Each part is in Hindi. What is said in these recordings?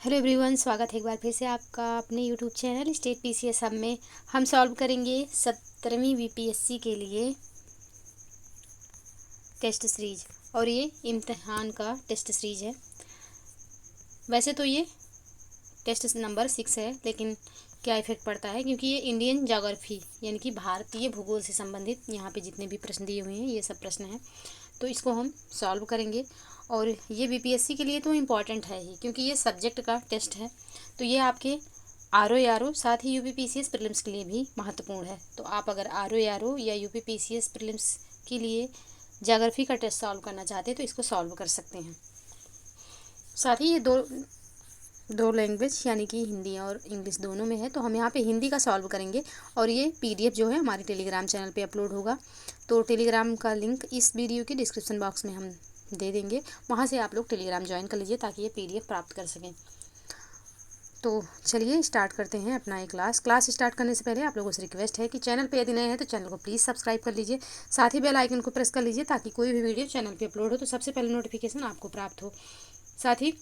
हेलो एवरीवन, स्वागत है एक बार फिर से आपका अपने YouTube channel state PCS hub में। हम सॉल्व करेंगे 17वीं बीपीएससी के लिए टेस्ट सीरीज, और ये इम्तिहान का टेस्ट सीरीज है। वैसे तो ये टेस्ट नंबर 6 है, लेकिन क्या इफेक्ट पड़ता है क्योंकि ये इंडियन ज्योग्राफी यानी कि भारतीय भूगोल से संबंधित यहाँ पे जितने भी प्रश्न दिए हुए हैं ये सब प्रश्न हैं, तो इसको हम सॉल्व करेंगे। और ये बीपीएससी के लिए तो इम्पॉर्टेंट है ही क्योंकि ये सब्जेक्ट का टेस्ट है, तो ये आपके आर ओ साथ ही यूपीपीसीएस प्रीलिम्स के लिए भी महत्वपूर्ण है। तो आप अगर आर ओ या यूपीपीसीएस प्रीलिम्स के लिए ज्योग्राफी का टेस्ट सॉल्व करना चाहते हैं तो इसको सॉल्व कर सकते हैं। साथ ही ये दो लैंग्वेज यानी कि हिंदी और इंग्लिश दोनों में है, तो हम यहाँ पे हिंदी का सॉल्व करेंगे। और ये पीडीएफ जो है हमारे टेलीग्राम चैनल पे अपलोड होगा, तो टेलीग्राम का लिंक इस वीडियो के डिस्क्रिप्शन बॉक्स में हम दे देंगे, वहाँ से आप लोग टेलीग्राम ज्वाइन कर लीजिए ताकि ये पीडीएफ प्राप्त कर सकें। तो चलिए स्टार्ट करते हैं अपना ये क्लास स्टार्ट करने से पहले आप लोगों से रिक्वेस्ट है कि चैनल पे यदि नए हैं तो चैनल को प्लीज़ सब्सक्राइब कर लीजिए, साथ ही बेल आइकन को प्रेस कर लीजिए ताकि कोई भी वीडियो चैनल पे अपलोड हो तो सबसे पहले नोटिफिकेशन आपको प्राप्त हो। साथ ही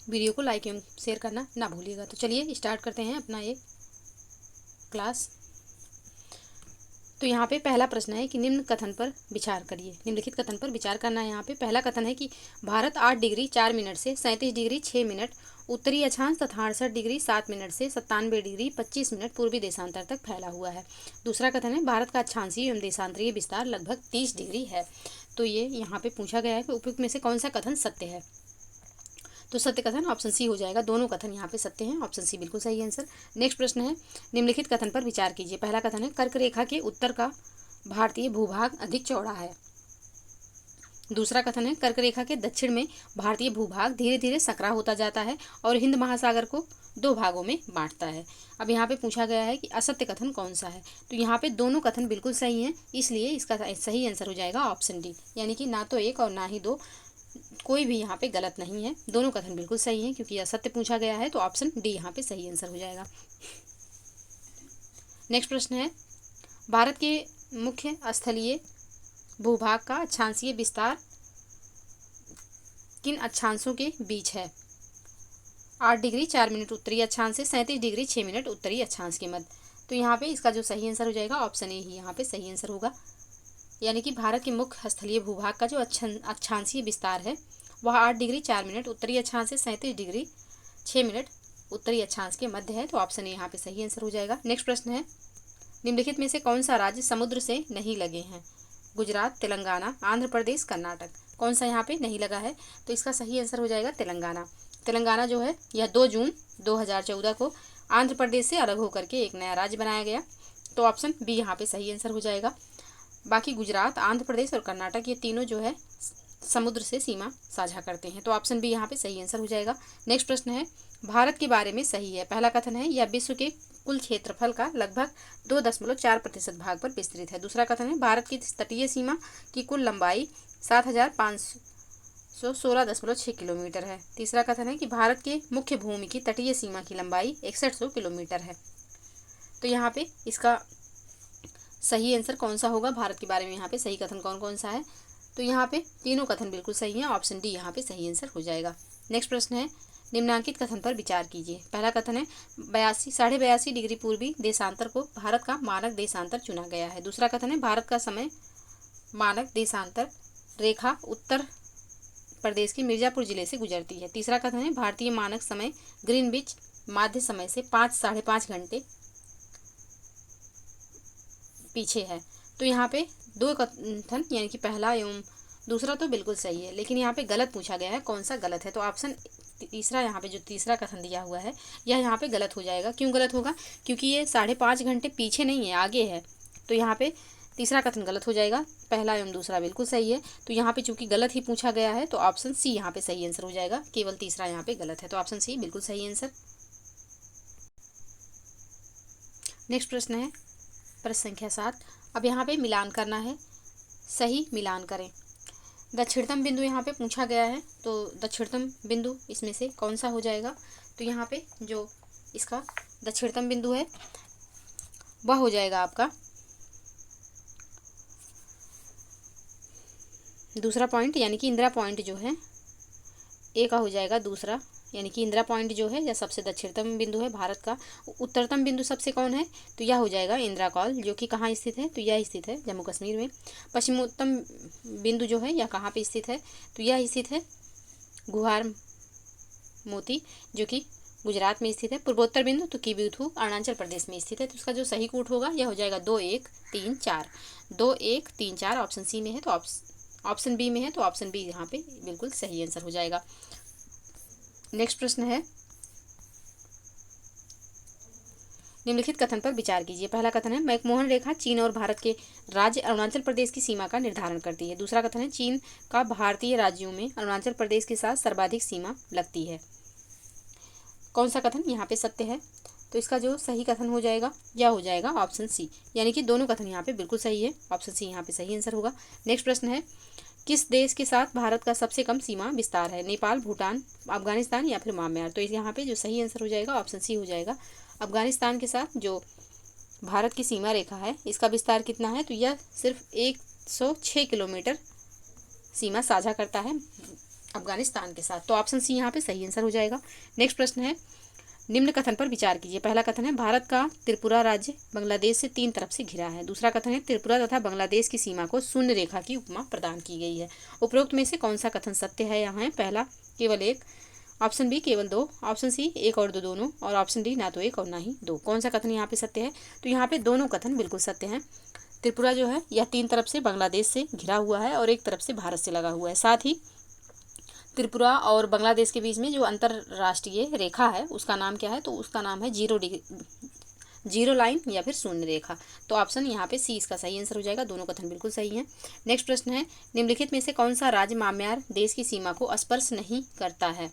वीडियो को लाइक एवं शेयर करना ना भूलिएगा। तो चलिए स्टार्ट करते हैं अपना ये क्लास। तो यहाँ पे पहला प्रश्न है कि निम्न कथन पर विचार करिए। निम्नलिखित कथन पर विचार करना है। यहाँ पे पहला कथन है कि भारत 8 डिग्री 4 मिनट से 37 डिग्री 6 मिनट उत्तरी अक्षांश तथा 68 डिग्री 7 मिनट से 97 डिग्री 25 मिनट पूर्वी देशांतर तक फैला हुआ है। दूसरा कथन है भारत का अक्षांशीय एवं देशांतरीय विस्तार लगभग 30 डिग्री है। तो ये यहाँ पे पूछा गया है कि उपयुक्त में से कौन सा कथन सत्य है। तो सत्य कथन ऑप्शन सी हो जाएगा। दोनों कथन यहाँ पे सत्य हैं, ऑप्शन सी बिल्कुल सही आंसर। नेक्स्ट प्रश्न है निम्नलिखित कथन पर विचार कीजिए। पहला कथन है कर्क रेखा के उत्तर का भारतीय भूभाग अधिक चौड़ा है। दूसरा कथन है कर्क रेखा के दक्षिण में भारतीय भूभाग धीरे धीरे संकरा होता जाता है और हिंद महासागर को 2 भागों में बांटता है। अब यहाँ पे पूछा गया है कि असत्य कथन कौन सा है। तो यहाँ पे दोनों कथन बिल्कुल सही हैं, इसलिए इसका सही आंसर हो जाएगा ऑप्शन डी, यानी कि ना तो 1 और ना ही 2, कोई भी यहाँ पे गलत नहीं है। दोनों कथन बिल्कुल सही हैं क्योंकि असत्य पूछा गया है, तो ऑप्शन डी यहाँ पे सही आंसर हो जाएगा। नेक्स्ट प्रश्न है भारत के मुख्य स्थलीय भूभाग का अक्षांशीय विस्तार किन अक्षांशों के बीच है। 8 डिग्री 4 मिनट उत्तरी अक्षांश से 37 डिग्री 6 मिनट उत्तरी अक्षांश के मध्य। तो यहाँ पे इसका जो सही आंसर हो जाएगा ऑप्शन ए ही यहाँ पे सही आंसर होगा, यानी कि भारत के मुख्य स्थलीय भूभाग का जो अक्षांशीय विस्तार है वह 8 डिग्री 4 मिनट उत्तरी अक्षांश से 37 डिग्री 6 मिनट उत्तरी अक्षांश के मध्य है। तो ऑप्शन ए यहाँ पे सही आंसर हो जाएगा। नेक्स्ट प्रश्न है निम्नलिखित में से कौन सा राज्य समुद्र से नहीं लगे हैं। गुजरात, तेलंगाना, आंध्र प्रदेश, कर्नाटक। कौन सा यहाँ पे नहीं लगा है। तो इसका सही आंसर हो जाएगा तेलंगाना। तेलंगाना जो है यह 2 जून 2014 को आंध्र प्रदेश से अलग होकर के एक नया राज्य बनाया गया। तो ऑप्शन बी यहाँ पे सही आंसर हो जाएगा। बाकी गुजरात, आंध्र प्रदेश और कर्नाटक ये तीनों जो है समुद्र से सीमा साझा करते हैं। तो ऑप्शन बी यहाँ पे सही आंसर हो जाएगा। नेक्स्ट प्रश्न है भारत के बारे में सही है। पहला कथन है यह विश्व के कुल क्षेत्रफल का लगभग 2.4% भाग पर विस्तृत है। दूसरा कथन है भारत की तटीय सीमा की कुल लंबाई 7,516.6 किलोमीटर है। तीसरा कथन है कि भारत के मुख्य भूमि की तटीय सीमा की लंबाई 6100 किलोमीटर है। तो यहाँ पे इसका सही आंसर कौन सा होगा, भारत के बारे में यहाँ पे सही कथन कौन कौन सा है। तो यहाँ पे तीनों कथन बिल्कुल सही है, ऑप्शन डी यहाँ पे सही आंसर हो जाएगा। नेक्स्ट प्रश्न है निम्नांकित कथन पर विचार कीजिए। पहला कथन है 82 डिग्री पूर्वी देशांतर को भारत का मानक देशांतर चुना गया है। दूसरा कथन है भारत का समय मानक देशांतर रेखा उत्तर प्रदेश के मिर्जापुर जिले से गुजरती है। तीसरा कथन है भारतीय मानक समय ग्रीनविच माध्य समय से 5-5.5 घंटे पीछे है। तो यहाँ पे 2 कथन यानी कि पहला एवं दूसरा तो बिल्कुल सही है, लेकिन यहाँ पे गलत पूछा गया है, कौन सा गलत है। तो ऑप्शन तीसरा यहाँ पे जो तीसरा कथन दिया हुआ है यह यहाँ पे गलत हो जाएगा। क्यों गलत होगा, क्योंकि ये 5.5 घंटे पीछे नहीं है, आगे है। तो यहाँ पे तीसरा कथन गलत हो जाएगा, पहला एवं दूसरा बिल्कुल सही है। तो यहाँ पे चूंकि गलत ही पूछा गया है तो ऑप्शन सी यहाँ पे सही आंसर हो जाएगा, केवल तीसरा यहाँ पे गलत है। तो ऑप्शन सी बिल्कुल सही आंसर। नेक्स्ट प्रश्न है प्रश्न संख्या 7। अब यहाँ पे मिलान करना है, सही मिलान करें। दक्षिणतम बिंदु यहाँ पे पूछा गया है, तो दक्षिणतम बिंदु इसमें से कौन सा हो जाएगा। तो यहाँ पे जो इसका दक्षिणतम बिंदु है वह हो जाएगा आपका दूसरा पॉइंट, यानी कि इंदिरा पॉइंट जो है ए का हो जाएगा दूसरा यानी कि इंदिरा पॉइंट जो है यह सबसे दक्षिणतम बिंदु है भारत का। उत्तरतम बिंदु सबसे कौन है, तो यह हो जाएगा इंदिरा कॉल, जो कि कहाँ स्थित है, तो यह स्थित है जम्मू कश्मीर में। पश्चिमोत्तम बिंदु जो है यह कहाँ पे स्थित है, तो यह स्थित है गुहार मोती, जो कि गुजरात में स्थित है। पूर्वोत्तर बिंदु तो किबीथू अरुणाचल प्रदेश में स्थित है। तो इसका जो सही कूट होगा यह हो जाएगा 2 1 3 4। 2 1 3 4 ऑप्शन सी में है, तो ऑप्शन बी में है, तो ऑप्शन बी यहाँ पे बिल्कुल सही आंसर हो जाएगा। नेक्स्ट प्रश्न है, निम्नलिखित कथन पर विचार कीजिए। पहला कथन है मैकमोहन रेखा चीन और भारत के राज्य अरुणाचल प्रदेश की सीमा का निर्धारण करती है। दूसरा कथन है चीन का भारतीय राज्यों में अरुणाचल प्रदेश के साथ सर्वाधिक सीमा लगती है। कौन सा कथन यहाँ पे सत्य है, तो इसका जो सही कथन हो जाएगा यह हो जाएगा ऑप्शन सी, यानी कि दोनों कथन यहाँ पे बिल्कुल सही है। ऑप्शन सी यहाँ पे सही आंसर होगा। नेक्स्ट प्रश्न है, किस देश के साथ भारत का सबसे कम सीमा विस्तार है, नेपाल, भूटान, अफगानिस्तान या फिर म्यांमार। तो यहाँ पे जो सही आंसर हो जाएगा ऑप्शन सी हो जाएगा। अफगानिस्तान के साथ जो भारत की सीमा रेखा है इसका विस्तार कितना है, तो यह सिर्फ 106 किलोमीटर सीमा साझा करता है अफगानिस्तान के साथ। तो ऑप्शन सी यहाँ पे सही आंसर हो जाएगा। नेक्स्ट प्रश्न है, निम्न कथन पर विचार कीजिए। पहला कथन है भारत का त्रिपुरा राज्य बांग्लादेश से 3 तरफ से घिरा है। दूसरा कथन है त्रिपुरा तथा बांग्लादेश की सीमा को शून्य रेखा की उपमा प्रदान की गई है। उपरोक्त में से कौन सा कथन सत्य है, यहाँ है पहला केवल 1, ऑप्शन बी केवल 2, ऑप्शन सी 1 और 2 दोनों, और ऑप्शन डी ना तो 1 और ना ही 2। कौन सा कथन यहाँ पे सत्य है, तो यहाँ पे दोनों कथन बिल्कुल सत्य हैं। त्रिपुरा जो है यह 3 तरफ से बांग्लादेश से घिरा हुआ है और 1 तरफ से भारत से लगा हुआ है। साथ ही त्रिपुरा और बांग्लादेश के बीच में जो अंतर्राष्ट्रीय रेखा है उसका नाम क्या है, तो उसका नाम है जीरो लाइन या फिर शून्य रेखा। तो ऑप्शन यहाँ पे सी इसका सही आंसर हो जाएगा। दोनों कथन बिल्कुल सही हैं। नेक्स्ट प्रश्न है, निम्नलिखित में से कौन सा राज्य म्यांमार देश की सीमा को स्पर्श नहीं करता है,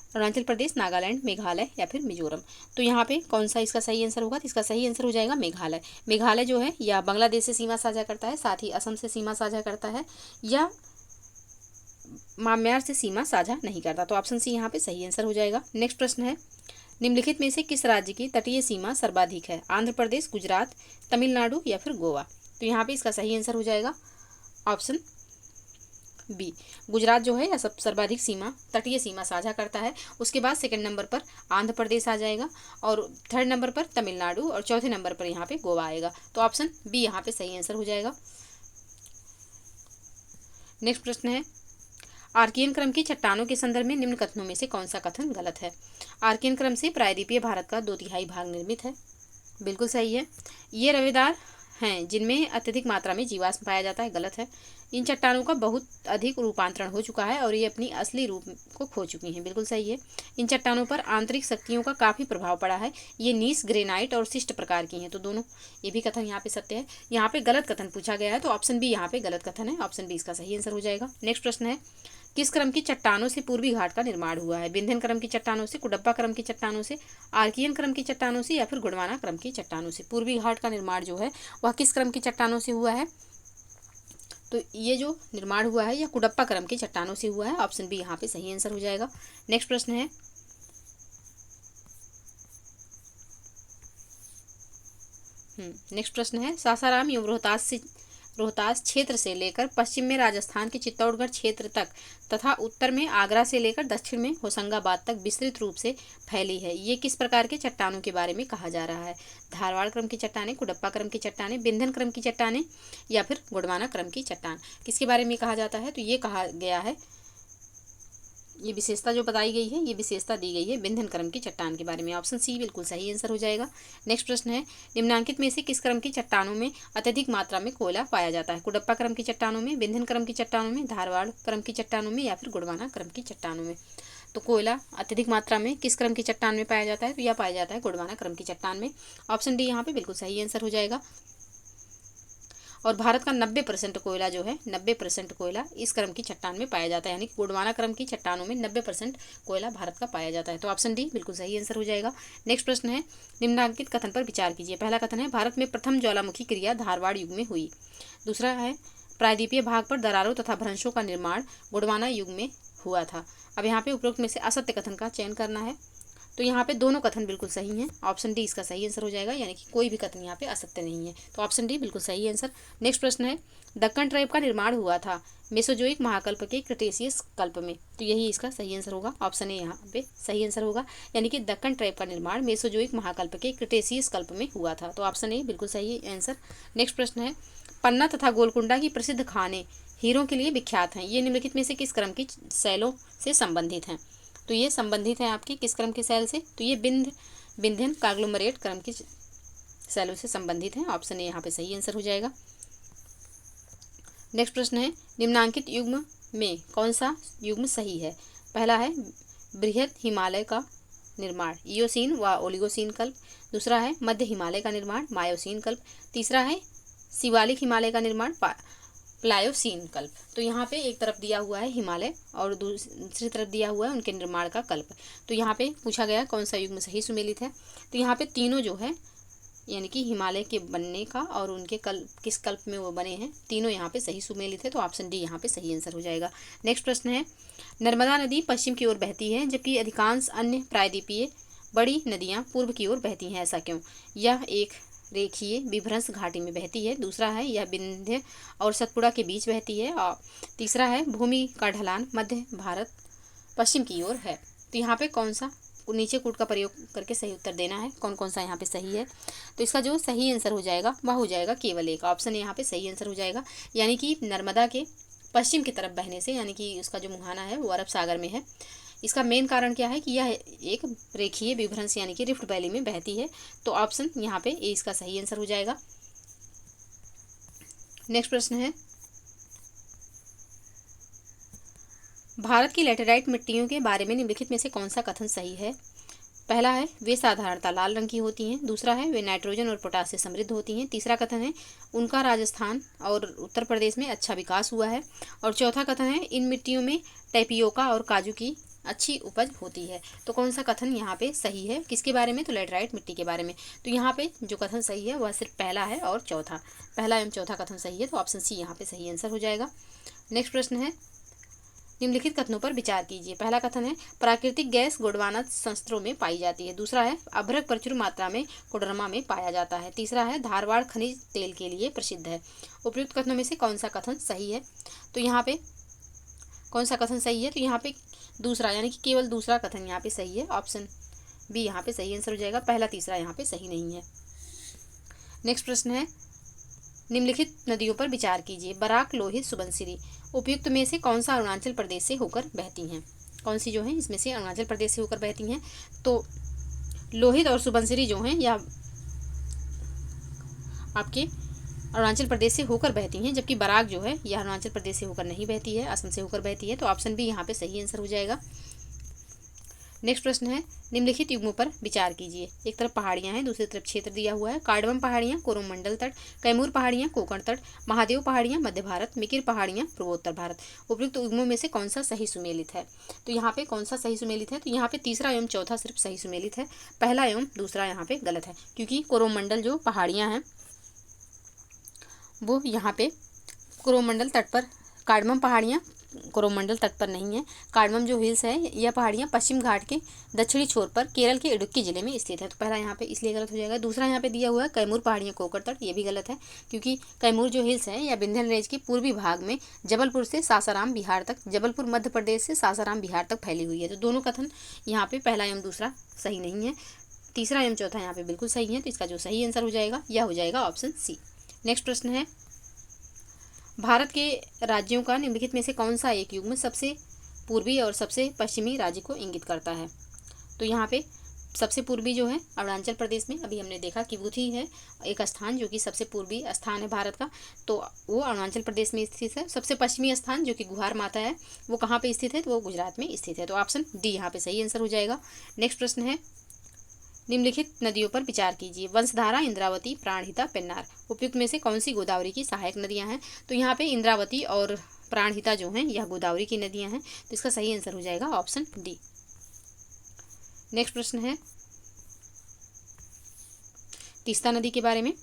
अरुणाचल प्रदेश, नागालैंड, मेघालय या फिर मिजोरम। तो यहाँ पे कौन सा इसका सही आंसर होगा, तो इसका सही आंसर हो जाएगा मेघालय। मेघालय जो है यह बांग्लादेश से सीमा साझा करता है, साथ ही असम से सीमा साझा करता है, या म्यांमार से सीमा साझा नहीं करता। तो ऑप्शन सी यहाँ पे सही आंसर हो जाएगा। नेक्स्ट प्रश्न है, निम्नलिखित में से किस राज्य की तटीय सीमा सर्वाधिक है, आंध्र प्रदेश, गुजरात, तमिलनाडु या फिर गोवा। तो यहाँ पे इसका सही आंसर हो जाएगा ऑप्शन बी, गुजरात जो है यह सब सर्वाधिक सीमा तटीय सीमा साझा करता है। उसके बाद सेकंड नंबर पर आंध्र प्रदेश आ जाएगा, और थर्ड नंबर पर तमिलनाडु, और चौथे नंबर पर यहाँ पे गोवा आएगा। तो ऑप्शन बी यहाँ पे सही आंसर हो जाएगा। नेक्स्ट प्रश्न है, आर्कियन क्रम की चट्टानों के संदर्भ में निम्न कथनों में से कौन सा कथन गलत है। आर्कियन क्रम से प्रायद्वीपीय भारत का 2/3 भाग निर्मित है, बिल्कुल सही है। ये रवेदार हैं जिनमें अत्यधिक मात्रा में जीवाश्म पाया जाता है, गलत है। इन चट्टानों का बहुत अधिक रूपांतरण हो चुका है और ये अपनी असली रूप को खो चुकी हैं, बिल्कुल सही है। इन चट्टानों पर आंतरिक शक्तियों का काफ़ी प्रभाव पड़ा है। ये नीस, ग्रेनाइट और शिष्ट प्रकार की हैं, तो दोनों ये भी कथन यहाँ पे सत्य है। यहाँ पे गलत कथन पूछा गया है, तो ऑप्शन बी यहाँ पे गलत कथन है। ऑप्शन बी इसका सही आंसर हो जाएगा। नेक्स्ट प्रश्न है, किस क्रम की चट्टानों से पूर्वी घाट का निर्माण हुआ है, विंध्यन क्रम की चट्टानों से, कुडप्पा क्रम की चट्टानों से, आर्कियन क्रम की चट्टानों से या फिर गोंडवाना क्रम की चट्टानों से। पूर्वी घाट का निर्माण जो है वह किस क्रम की चट्टानों से हुआ है, तो ये जो निर्माण हुआ है यह कुडप्पा क्रम की चट्टानों से हुआ है। ऑप्शन बी यहाँ पे सही आंसर हो जाएगा। नेक्स्ट प्रश्न है, नेक्स्ट प्रश्न है, सासाराम एवं रोहतास क्षेत्र से लेकर पश्चिम में राजस्थान के चित्तौड़गढ़ क्षेत्र तक तथा उत्तर में आगरा से लेकर दक्षिण में होशंगाबाद तक विस्तृत रूप से फैली है। ये किस प्रकार के चट्टानों के बारे में कहा जा रहा है, धारवाड़ क्रम की चट्टानें, कुडप्पा क्रम की चट्टानें, विंध्यन क्रम की चट्टानें या फिर गोंडवाना क्रम की चट्टान। किसके बारे में कहा जाता है, तो ये कहा गया है, ये विशेषता जो बताई गई है, ये विशेषता दी गई है विंध्यन क्रम की चट्टान के बारे में। ऑप्शन सी बिल्कुल सही आंसर हो जाएगा। नेक्स्ट प्रश्न है, निम्नांकित में से किस क्रम की चट्टानों में अत्यधिक मात्रा में कोयला पाया जाता है, कुडप्पा क्रम की चट्टानों में, विंध्यन क्रम की चट्टानों में, धारवाड़ क्रम की चट्टानों में या फिर गोंडवाना क्रम की चट्टानों में। तो कोयला अत्यधिक मात्रा में किस क्रम की चट्टान में पाया जाता है, तो यह पाया जाता है गोंडवाना क्रम की चट्टान में। ऑप्शन डी यहाँ पे बिल्कुल सही आंसर हो जाएगा। और भारत का 90% कोयला जो है, 90% कोयला इस क्रम की चट्टान में पाया जाता है, यानी कि गोंडवाना क्रम की चट्टानों में 90% कोयला भारत का पाया जाता है। तो ऑप्शन डी बिल्कुल सही आंसर हो जाएगा। नेक्स्ट प्रश्न है, निम्नांकित कथन पर विचार कीजिए। पहला कथन है, भारत में प्रथम ज्वालामुखी क्रिया धारवाड़ युग में हुई। दूसरा है, प्रायद्वीपीय भाग पर दरारों तथा भ्रंशों का निर्माण गोंडवाना युग में हुआ था। अब यहाँ पे उपरोक्त में से असत्य कथन का चयन करना है। तो यहाँ पे दोनों कथन बिल्कुल सही हैं। ऑप्शन डी इसका सही आंसर हो जाएगा, यानी कि कोई भी कथन यहाँ पे असत्य नहीं है। तो ऑप्शन डी बिल्कुल सही आंसर। नेक्स्ट प्रश्न है, दक्कन ट्राइब का निर्माण हुआ था मेसोजोइक महाकल्प के क्रिटेशियस कल्प में। तो यही इसका सही आंसर होगा, ऑप्शन ए यहाँ पे सही आंसर होगा, यानी कि दक्कन ट्राइब का निर्माण मेसोजोइक महाकल्प के क्रिटेशियस कल्प में हुआ था। तो ऑप्शन ए बिल्कुल सही आंसर। नेक्स्ट प्रश्न है, पन्ना तथा गोलकुंडा की प्रसिद्ध खाने हीरों के लिए विख्यात हैं, ये निम्नलिखित में से किस क्रम की शैलों से संबंधित हैं। तो ये संबंधित है आपकी किस क्रम की शैल से, तो ये विंध्यन कांग्लोमरेट क्रम की शैलों से संबंधित हैं। ऑप्शन ए यहाँ पे सही आंसर हो जाएगा। नेक्स्ट प्रश्न है, निम्नांकित युग्म में कौन सा युग्म सही है। पहला है बृहद हिमालय का निर्माण इयोसीन व ओलिगोसीन कल्प, दूसरा है मध्य हिमालय का निर्माण मायोसीन कल्प, तीसरा है शिवालिक हिमालय का निर्माण प्लायोसीन कल्प। तो यहाँ पे एक तरफ दिया हुआ है हिमालय और दूसरी तरफ दिया हुआ है उनके निर्माण का कल्प। तो यहाँ पे पूछा गया कौन सा युग्म सही सुमेलित है। तो यहाँ पे तीनों जो है यानी कि हिमालय के बनने का और उनके किस कल्प में वो बने हैं, तीनों यहाँ पे सही सुमेलित है। तो ऑप्शन डी यहाँ पे सही आंसर हो जाएगा। नेक्स्ट प्रश्न है, नर्मदा नदी पश्चिम की ओर बहती है जबकि अधिकांश अन्य प्रायद्वीपीय बड़ी नदियाँ पूर्व की ओर बहती हैं, ऐसा क्यों। यह एक रेखीय विभ्रंश घाटी में बहती है, दूसरा है यह विंध्य और सतपुड़ा के बीच बहती है, और तीसरा है भूमि का ढलान मध्य भारत पश्चिम की ओर है। तो यहाँ पे कौन सा नीचे कूट का प्रयोग करके सही उत्तर देना है, कौन कौन सा यहाँ पे सही है। तो इसका जो सही आंसर हो जाएगा वह हो जाएगा केवल एक, ऑप्शन यहाँ पे सही आंसर हो जाएगा, यानी कि नर्मदा के पश्चिम की तरफ बहने से, यानी कि उसका जो मुहाना है वो अरब सागर में है। इसका मेन कारण क्या है कि यह एक रेखीय विभ्रंश यानी कि रिफ्ट वैली में बहती है। तो ऑप्शन यहाँ पे ए इसका सही आंसर हो जाएगा। नेक्स्ट प्रश्न है, भारत की लैटेराइट मिट्टियों के बारे में निम्नलिखित में से कौन सा कथन सही है। पहला है वे साधारणतः लाल रंग की होती हैं, दूसरा है वे नाइट्रोजन और पोटास से समृद्ध होती हैं, तीसरा कथन है उनका राजस्थान और उत्तर प्रदेश में अच्छा विकास हुआ है, और चौथा कथन है इन मिट्टियों में टैपियोका और काजू की अच्छी उपज होती है। तो कौन सा कथन यहाँ पे सही है, किसके बारे में, तो लैटेराइट मिट्टी के बारे में। तो यहाँ पे जो कथन सही है वह सिर्फ पहला है और चौथा, पहला एवं चौथा कथन सही है। तो ऑप्शन सी यहाँ पे सही आंसर हो जाएगा। नेक्स्ट प्रश्न है, निम्नलिखित कथनों पर विचार कीजिए। पहला कथन है प्राकृतिक गैस गोंडवाना संयंत्रों में पाई जाती है, दूसरा है अभ्रक प्रचुर मात्रा में कोडरमा में पाया जाता है, तीसरा है धारवाड़ खनिज तेल के लिए प्रसिद्ध है। उपयुक्त कथनों में से कौन सा कथन सही है। तो यहाँ पे कौन सा कथन सही है, तो यहाँ पे दूसरा यानी कि केवल दूसरा कथन यहाँ पे सही है, ऑप्शन बी यहाँ पे सही आंसर हो जाएगा, पहला तीसरा यहाँ पे सही नहीं है। नेक्स्ट प्रश्न है, निम्नलिखित नदियों पर विचार कीजिए। बराक, लोहित, सुबनसिरी उपयुक्त में से कौन सा अरुणाचल प्रदेश से होकर बहती हैं। कौन सी जो है इसमें से अरुणाचल प्रदेश से होकर बहती हैं। तो लोहित और सुबनसिरी जो हैं या आपके अरुणाचल प्रदेश से होकर बहती हैं, जबकि बराक जो है यह अरुणाचल प्रदेश से होकर नहीं बहती है, असम से होकर बहती है। तो ऑप्शन बी यहाँ पे सही आंसर हो जाएगा। नेक्स्ट प्रश्न है, निम्नलिखित युग्मों पर विचार कीजिए। एक तरफ पहाड़ियां हैं, दूसरी तरफ क्षेत्र दिया हुआ है। कार्डमम पहाड़ियां कोरोमंडल तट, कैमूर पहाड़ियां कोंकण तट, महादेव पहाड़ियां मध्य भारत, मिकिर पहाड़ियां पूर्वोत्तर भारत। उपयुक्त युग्मों में से कौन सा सही सुमेलित है। तो यहाँ पे कौन सा सही सुमेलित है, तो यहाँ पे तीसरा एवं चौथा सिर्फ सही सुमेलित है, पहला एवं दूसरा यहाँ पे गलत है, क्योंकि कोरोमंडल जो पहाड़ियाँ हैं वो यहाँ पे कोरोमंडल तट पर, कार्डमम पहाड़ियाँ कोरोमंडल तट पर नहीं है। कार्डमम जो हिल्स है यह पहाड़ियाँ पश्चिम घाट के दक्षिणी छोर पर केरल के इडुक्की जिले में स्थित है। तो पहला यहाँ पे इसलिए गलत हो जाएगा। दूसरा यहाँ पे दिया हुआ है कैमूर पहाड़ियाँ कोंकण तट, ये भी गलत है, क्योंकि कैमूर जो हिल्स है यह विंध्य रेंज के पूर्वी भाग में जबलपुर से सासाराम बिहार तक, जबलपुर मध्य प्रदेश से सासाराम बिहार तक फैली हुई है। तो दोनों कथन यहाँ पे पहला एवं दूसरा सही नहीं है, तीसरा एवं चौथा यहाँ पे बिल्कुल सही है। तो इसका जो सही आंसर हो जाएगा यह हो जाएगा ऑप्शन सी। नेक्स्ट प्रश्न है, भारत के राज्यों का निम्नलिखित में से कौन सा एक युग्म सबसे पूर्वी और सबसे पश्चिमी राज्य को इंगित करता है। तो यहाँ पे सबसे पूर्वी जो है अरुणाचल प्रदेश में, अभी हमने देखा कि वुथी है एक स्थान जो कि सबसे पूर्वी स्थान है भारत का, तो वो अरुणाचल प्रदेश में स्थित है। सबसे पश्चिमी स्थान जो कि गुहार माता है वो कहाँ पे स्थित है, तो वो गुजरात में स्थित है। तो ऑप्शन डी यहाँ पे सही आंसर हो जाएगा। नेक्स्ट प्रश्न है, निम्नलिखित नदियों पर विचार कीजिए। वंशधारा, इंद्रावती, प्राणहिता, पेन्नार। उपयुक्त में से कौन सी गोदावरी की सहायक नदियां हैं। तो यहाँ पे इंद्रावती और प्राणहिता जो हैं यह गोदावरी की नदियां हैं। तो इसका सही आंसर हो जाएगा ऑप्शन डी। नेक्स्ट प्रश्न है तीस्ता नदी के बारे में।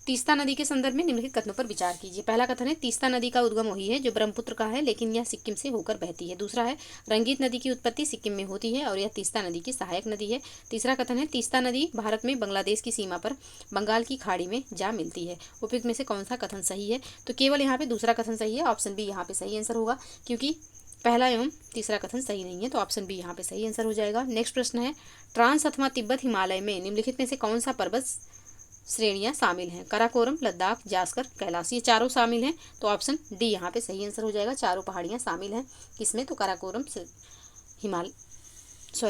तीस्ता नदी के संदर्भ में निम्नलिखित कथनों पर विचार कीजिए। पहला कथन है तीस्ता नदी का उद्गम वही है जो ब्रह्मपुत्र का है, लेकिन यह सिक्किम से होकर बहती है। दूसरा है रंगीत नदी की उत्पत्ति सिक्किम में होती है और यह तीस्ता नदी की सहायक नदी है। तीसरा कथन है तीस्ता नदी भारत में बांग्लादेश की सीमा पर बंगाल की खाड़ी में जा मिलती है। उपयुक्त में से कौन सा कथन सही है? तो केवल यहाँ पे दूसरा कथन सही है, ऑप्शन बी यहाँ पे सही आंसर होगा, क्योंकि पहला एवं तीसरा कथन सही नहीं है, तो ऑप्शन बी यहाँ पे सही आंसर हो जाएगा। नेक्स्ट प्रश्न है ट्रांस अथवा तिब्बत हिमालय में निम्नलिखित में से कौन सा पर्वत श्रेणियां शामिल हैं? काराकोरम, लद्दाख, जास्कर, कैलाश, ये चारों शामिल हैं, तो ऑप्शन डी यहाँ पे सही आंसर हो जाएगा। चारों पहाड़ियां शामिल हैं किसमें? तो काराकोरम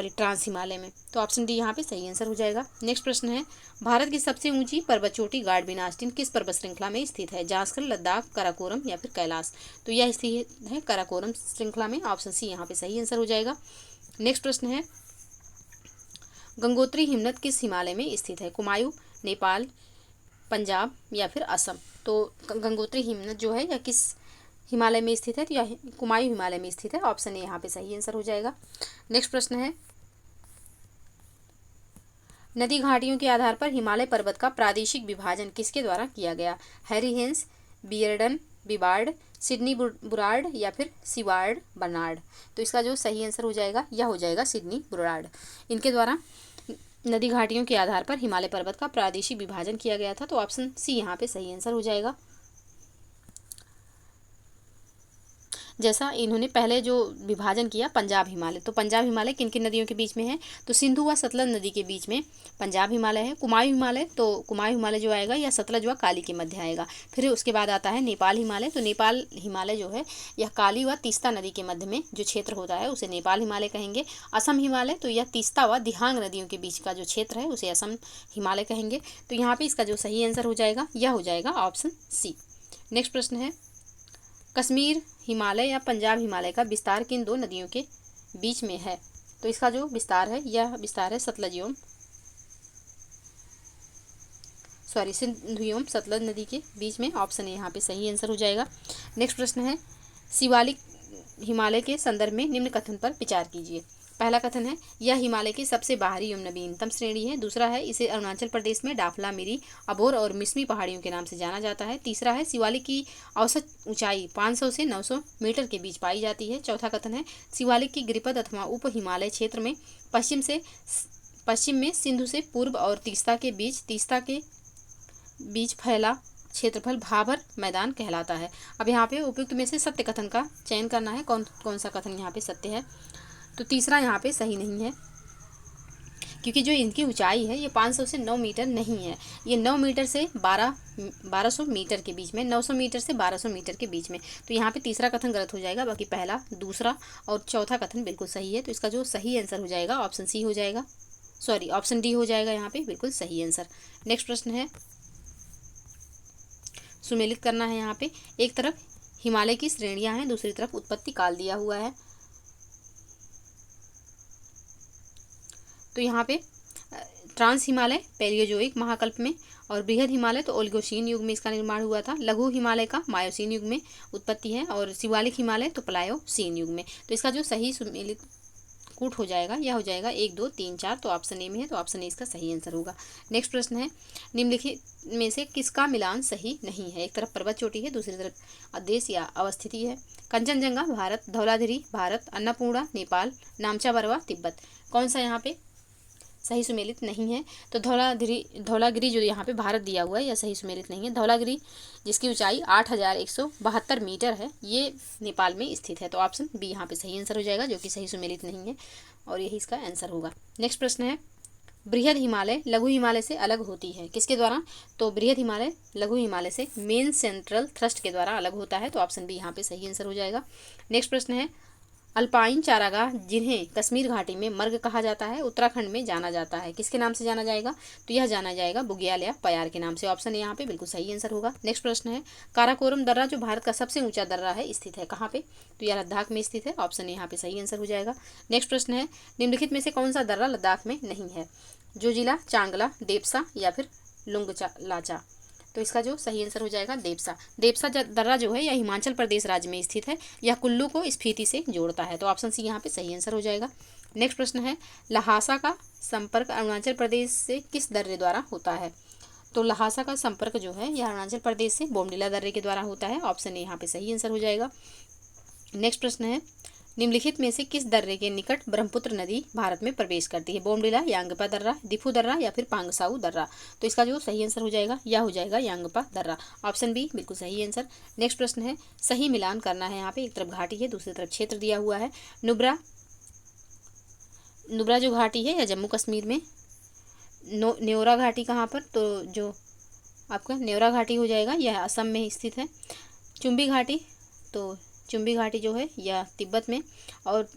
ट्रांस हिमालय में, तो ऑप्शन डी यहाँ पे सही आंसर हो जाएगा। नेक्स्ट प्रश्न है भारत की सबसे ऊंची पर्वत चोटी गार्डबिन आस्टीन किस पर्वत श्रृंखला में स्थित है? जास्कर, लद्दाख, काराकोरम या फिर कैलाश? तो यह स्थित है काराकोरम श्रृंखला में, ऑप्शन सी यहाँ पे सही आंसर हो जाएगा। नेक्स्ट प्रश्न है गंगोत्री हिमनद किस हिमालय में स्थित है? कुमायूं, नेपाल, पंजाब या फिर असम? तो गंगोत्री हिमनद जो है यह किस हिमालय में स्थित है? तो यह कुमायूं हिमालय में स्थित है, ऑप्शन ए यहाँ पे सही आंसर हो जाएगा। नेक्स्ट प्रश्न है नदी घाटियों के आधार पर हिमालय पर्वत का प्रादेशिक विभाजन किसके द्वारा किया गया? हैरी हेंस, बियर्डन, बिबार्ड, सिडनी बुरार्ड या फिर सिवार्ड बर्नार्ड? तो इसका जो सही आंसर हो जाएगा यह हो जाएगा सिडनी बुरार्ड। इनके द्वारा नदी घाटियों के आधार पर हिमालय पर्वत का प्रादेशिक विभाजन किया गया था, तो ऑप्शन सी यहाँ पे सही आंसर हो जाएगा। जैसा इन्होंने पहले जो विभाजन किया पंजाब हिमालय, तो पंजाब हिमालय किन किन नदियों के बीच में है? तो सिंधु व सतलज नदी के बीच में पंजाब हिमालय है। कुमायूं हिमालय, तो कुमायूं हिमालय जो आएगा यह सतलज व काली के मध्य आएगा। फिर उसके बाद आता है नेपाल हिमालय, तो नेपाल हिमालय जो है यह काली व तीस्ता नदी के मध्य में जो क्षेत्र होता है उसे नेपाल हिमालय कहेंगे। असम हिमालय, तो यह तीस्ता व दिहांग नदियों के बीच का जो क्षेत्र है उसे असम हिमालय कहेंगे। तो यहाँ पे इसका जो सही आंसर हो जाएगा यह हो जाएगा ऑप्शन सी। नेक्स्ट प्रश्न है कश्मीर हिमालय या पंजाब हिमालय का विस्तार किन दो नदियों के बीच में है? तो इसका जो विस्तार है यह विस्तार है सिंधु एवं सतलज नदी के बीच में, ऑप्शन ए यहाँ पे सही आंसर हो जाएगा। नेक्स्ट प्रश्न है शिवालिक हिमालय के संदर्भ में निम्न कथन पर विचार कीजिए। पहला कथन है यह हिमालय की सबसे बाहरी एवं नवीनतम श्रेणी है। दूसरा है इसे अरुणाचल प्रदेश में डाफला, मिरी, अबोर और मिसमी पहाड़ियों के नाम से जाना जाता है। तीसरा है शिवालिक की औसत ऊंचाई 500 से 900 मीटर के बीच पाई जाती है। चौथा कथन है शिवालिक की गिरिपद अथवा उप हिमालय क्षेत्र में पश्चिम में सिंधु से पूर्व और तीस्ता के बीच फैला क्षेत्रफल भाबर मैदान कहलाता है। अब यहाँ पे उपयुक्त में से सत्य कथन का चयन करना है, कौन सा कथन यहाँ पे सत्य है? तो तीसरा यहाँ पे सही नहीं है, क्योंकि जो इनकी ऊंचाई है ये 500 से 9 मीटर नहीं है, ये 9 मीटर से 1200 मीटर के बीच में, 900 मीटर से 1200 मीटर के बीच में। तो यहाँ पे तीसरा कथन गलत हो जाएगा, बाकी पहला, दूसरा और चौथा कथन बिल्कुल सही है। तो इसका जो सही आंसर हो जाएगा ऑप्शन सी हो जाएगा, ऑप्शन डी हो जाएगा यहाँ पे बिल्कुल सही आंसर। नेक्स्ट प्रश्न है सुमेलित करना है। यहाँ पे एक तरफ हिमालय की श्रेणियां हैं, दूसरी तरफ उत्पत्ति काल दिया हुआ है। तो यहाँ पे ट्रांस हिमालय पैलियोजोइक महाकल्प में और बृहद हिमालय तो ओलिगोसीन युग में इसका निर्माण हुआ था। लघु हिमालय का मायोसीन युग में उत्पत्ति है और शिवालिक हिमालय तो प्लायोसीन युग में। तो इसका जो सही सुमेलित कूट हो जाएगा यह हो जाएगा 1, 2, 3, 4, तो ऑप्शन ए में है, तो ऑप्शन ए इसका सही आंसर होगा। नेक्स्ट प्रश्न है निम्नलिखित में से किसका मिलान सही नहीं है? एक तरफ पर्वत चोटी है, दूसरी तरफ देश या अवस्थिति है। कंचनजंगा भारत, धौलागिरी भारत, अन्नपूर्णा नेपाल, नामचा बरवा तिब्बत? कौन सा यहाँ पे सही सुमेलित नहीं है? तो धौलागिरी जो यहाँ पे भारत दिया हुआ है यह सही सुमेलित नहीं है। धौलागिरी जिसकी ऊंचाई 8172 मीटर है ये नेपाल में स्थित है, तो ऑप्शन बी यहाँ पे सही आंसर हो जाएगा, जो कि सही सुमेलित नहीं है और यही इसका आंसर होगा। नेक्स्ट प्रश्न है बृहद हिमालय लघु हिमालय से अलग होती है किसके द्वारा? तो बृहद हिमालय लघु हिमालय से मेन सेंट्रल थ्रस्ट के द्वारा अलग होता है, तो ऑप्शन बी यहाँ पे सही आंसर हो जाएगा। नेक्स्ट प्रश्न है अल्पाइन चारागाह जिन्हें कश्मीर घाटी में मर्ग कहा जाता है उत्तराखंड में जाना जाता है, किसके नाम से जाना जाएगा? तो यह जाना जाएगा बुग्याल या पयार के नाम से, ऑप्शन यहाँ पे बिल्कुल सही आंसर होगा। नेक्स्ट प्रश्न है काराकोरम दर्रा जो भारत का सबसे ऊंचा दर्रा है स्थित है कहाँ पे? तो यह लद्दाख में स्थित है, ऑप्शन यहाँ पे सही आंसर हो जाएगा। नेक्स्ट प्रश्न है निम्नलिखित में से कौन सा दर्रा लद्दाख में नहीं है? जोजिला, चांगला, देपसा या फिर लुंगलाचा? तो इसका जो सही आंसर हो जाएगा देपसा दर्रा जो है यह हिमाचल प्रदेश राज्य में स्थित है, यह कुल्लू को स्पीति से जोड़ता है, तो ऑप्शन सी यहाँ पे सही आंसर हो जाएगा। नेक्स्ट प्रश्न है लहासा का संपर्क अरुणाचल प्रदेश से किस दर्रे द्वारा होता है? तो लहासा का संपर्क जो है यह अरुणाचल प्रदेश से बोमडिला दर्रे के द्वारा होता है। ऑप्शन ए यहाँ पे सही आंसर हो जाएगा। नेक्स्ट प्रश्न है, निम्नलिखित में से किस दर्रे के निकट ब्रह्मपुत्र नदी भारत में प्रवेश करती है? बोमडिला, यांगपा दर्रा, दिफू दर्रा या फिर पांगसाऊ दर्रा? तो इसका जो सही आंसर हो जाएगा यह हो जाएगा यांगपा दर्रा। ऑप्शन बी बिल्कुल सही आंसर। नेक्स्ट प्रश्न है, सही मिलान करना है। यहाँ पे एक तरफ घाटी है, दूसरी तरफ क्षेत्र दिया हुआ है। नुब्रा जो घाटी है यह जम्मू कश्मीर में, न्योरा घाटी कहाँ पर? तो जो आपका न्योरा घाटी हो जाएगा यह असम में स्थित है। चुम्बी घाटी, तो चुम्बी घाटी जो है यह तिब्बत में, और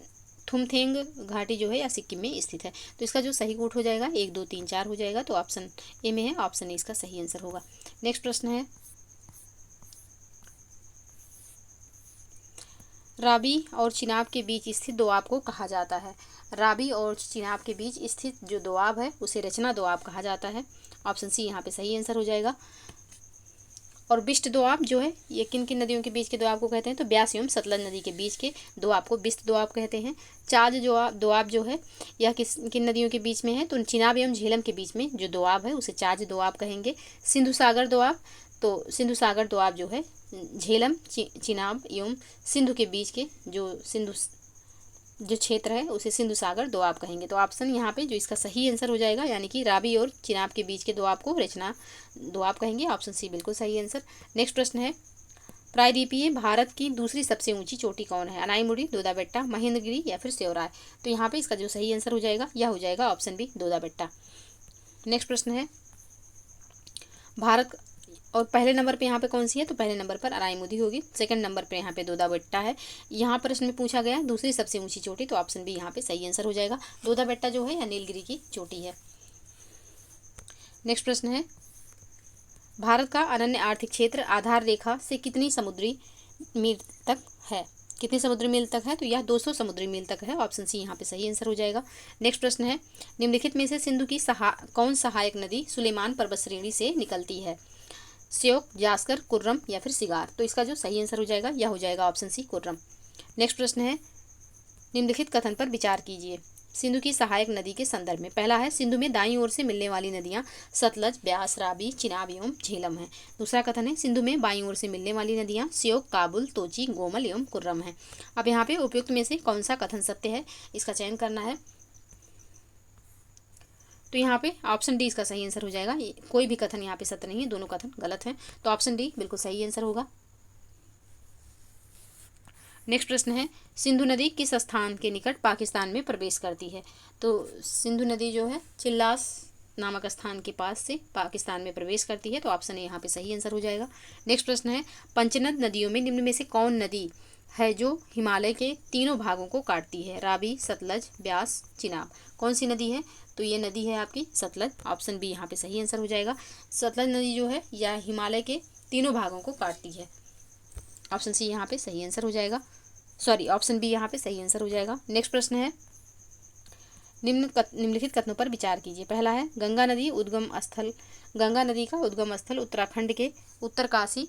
थुमथेंग घाटी जो है यह सिक्किम में स्थित है। तो इसका जो सही कोट हो जाएगा 1 2 3 4 हो जाएगा। तो ऑप्शन ए में है, ऑप्शन ए इसका सही आंसर होगा। नेक्स्ट प्रश्न है, रावी और चिनाब के बीच स्थित दोआब को कहा जाता है? रावी और चिनाब के बीच स्थित जो दोआब है उसे रचना दोआब कहा जाता है। ऑप्शन सी यहाँ पे सही आंसर हो जाएगा। और बिस्ट दोआब जो है ये किन किन नदियों के बीच के दोआब को कहते हैं? तो ब्यास एवं सतलज नदी के बीच के दोआब को बिस्ट दोआब कहते हैं। चाज दोआब जो है यह किन नदियों के बीच में है? तो चिनाब एवं झेलम के बीच में जो दोआब है उसे चाज दोआब कहेंगे। सिंधु सागर दोआब, तो सिंधु सागर दोआब जो है झेलम, चिनाब एवं सिंधु के बीच के जो क्षेत्र है उसे सिंधु सागर दोआब कहेंगे। तो ऑप्शन यहाँ पे जो इसका सही आंसर हो जाएगा, यानी कि रावी और चिनाब के बीच के दोआब को रचना दोआब कहेंगे। ऑप्शन सी बिल्कुल सही आंसर। नेक्स्ट प्रश्न है, प्रायद्वीपीय भारत की दूसरी सबसे ऊंची चोटी कौन है? अनाईमुड़ी, दोदाबेट्टा, महेंद्रगिरी या फिर सेवराय? तो यहाँ पे इसका जो सही आंसर हो जाएगा यह हो जाएगा ऑप्शन बी, दोदाबेट्टा। नेक्स्ट प्रश्न है, भारत और पहले नंबर पे यहाँ पे कौन सी है? तो पहले नंबर पर अराईमुदी होगी। सेकंड नंबर पे यहाँ पे दोदाबेट्टा है। यहाँ पर इसमें पूछा गया दूसरी सबसे ऊंची चोटी, तो ऑप्शन बी यहाँ पे सही आंसर हो जाएगा। दोदाबेट्टा जो है या नीलगिरी की चोटी है। नेक्स्ट प्रश्न है, भारत का अनन्य आर्थिक क्षेत्र आधार रेखा से कितनी समुद्री मील तक है? कितनी समुद्री मील तक है? तो यह 200 समुद्री मील तक है। ऑप्शन सी यहाँ पे सही आंसर हो जाएगा। नेक्स्ट प्रश्न है, निम्नलिखित में से सिंधु की कौन सहायक नदी सुलेमान पर्वत श्रेणी से निकलती है? श्योक, जास्कर, कुर्रम या फिर सिगार? तो इसका जो सही आंसर हो जाएगा यह हो जाएगा ऑप्शन सी, कुर्रम। नेक्स्ट प्रश्न है, निम्नलिखित कथन पर विचार कीजिए सिंधु की सहायक नदी के संदर्भ में। पहला है, सिंधु में दाईं ओर से मिलने वाली नदियां सतलज, ब्यास, रावी, चिनाब एवं झेलम है। दूसरा कथन है, सिंधु में बाईं ओर से मिलने वाली नदियां श्योक, काबुल, तोची, गोमल एवं कुर्रम है। अब यहाँ पे उपयुक्त में से कौन सा कथन सत्य है इसका चयन करना है। तो यहाँ पे ऑप्शन डी इसका सही आंसर हो जाएगा। कोई भी कथन यहाँ पे सत्य नहीं है, दोनों कथन गलत हैं। तो ऑप्शन डी बिल्कुल सही आंसर होगा। नेक्स्ट प्रश्न है, सिंधु नदी किस स्थान के निकट पाकिस्तान में प्रवेश करती है? तो सिंधु नदी जो है चिल्लास नामक स्थान के पास से पाकिस्तान में प्रवेश करती है। तो ऑप्शन ए यहाँ पे सही आंसर हो जाएगा। नेक्स्ट प्रश्न है, पंचनद नदियों में निम्न में से कौन नदी है जो हिमालय के तीनों भागों को काटती है? रावी, सतलज, ब्यास, चिनाब? कौन सी नदी है? तो ये नदी है आपकी सतलज। ऑप्शन बी यहाँ पे सही आंसर हो जाएगा। सतलज नदी जो है यह हिमालय के तीनों भागों को काटती है। ऑप्शन सी यहाँ पे सही आंसर हो जाएगा। सॉरी, ऑप्शन बी यहाँ पे सही आंसर हो जाएगा। नेक्स्ट प्रश्न है, निम्नलिखित कथनों पर विचार कीजिए। पहला है, गंगा नदी का उद्गम स्थल उत्तराखंड के उत्तरकाशी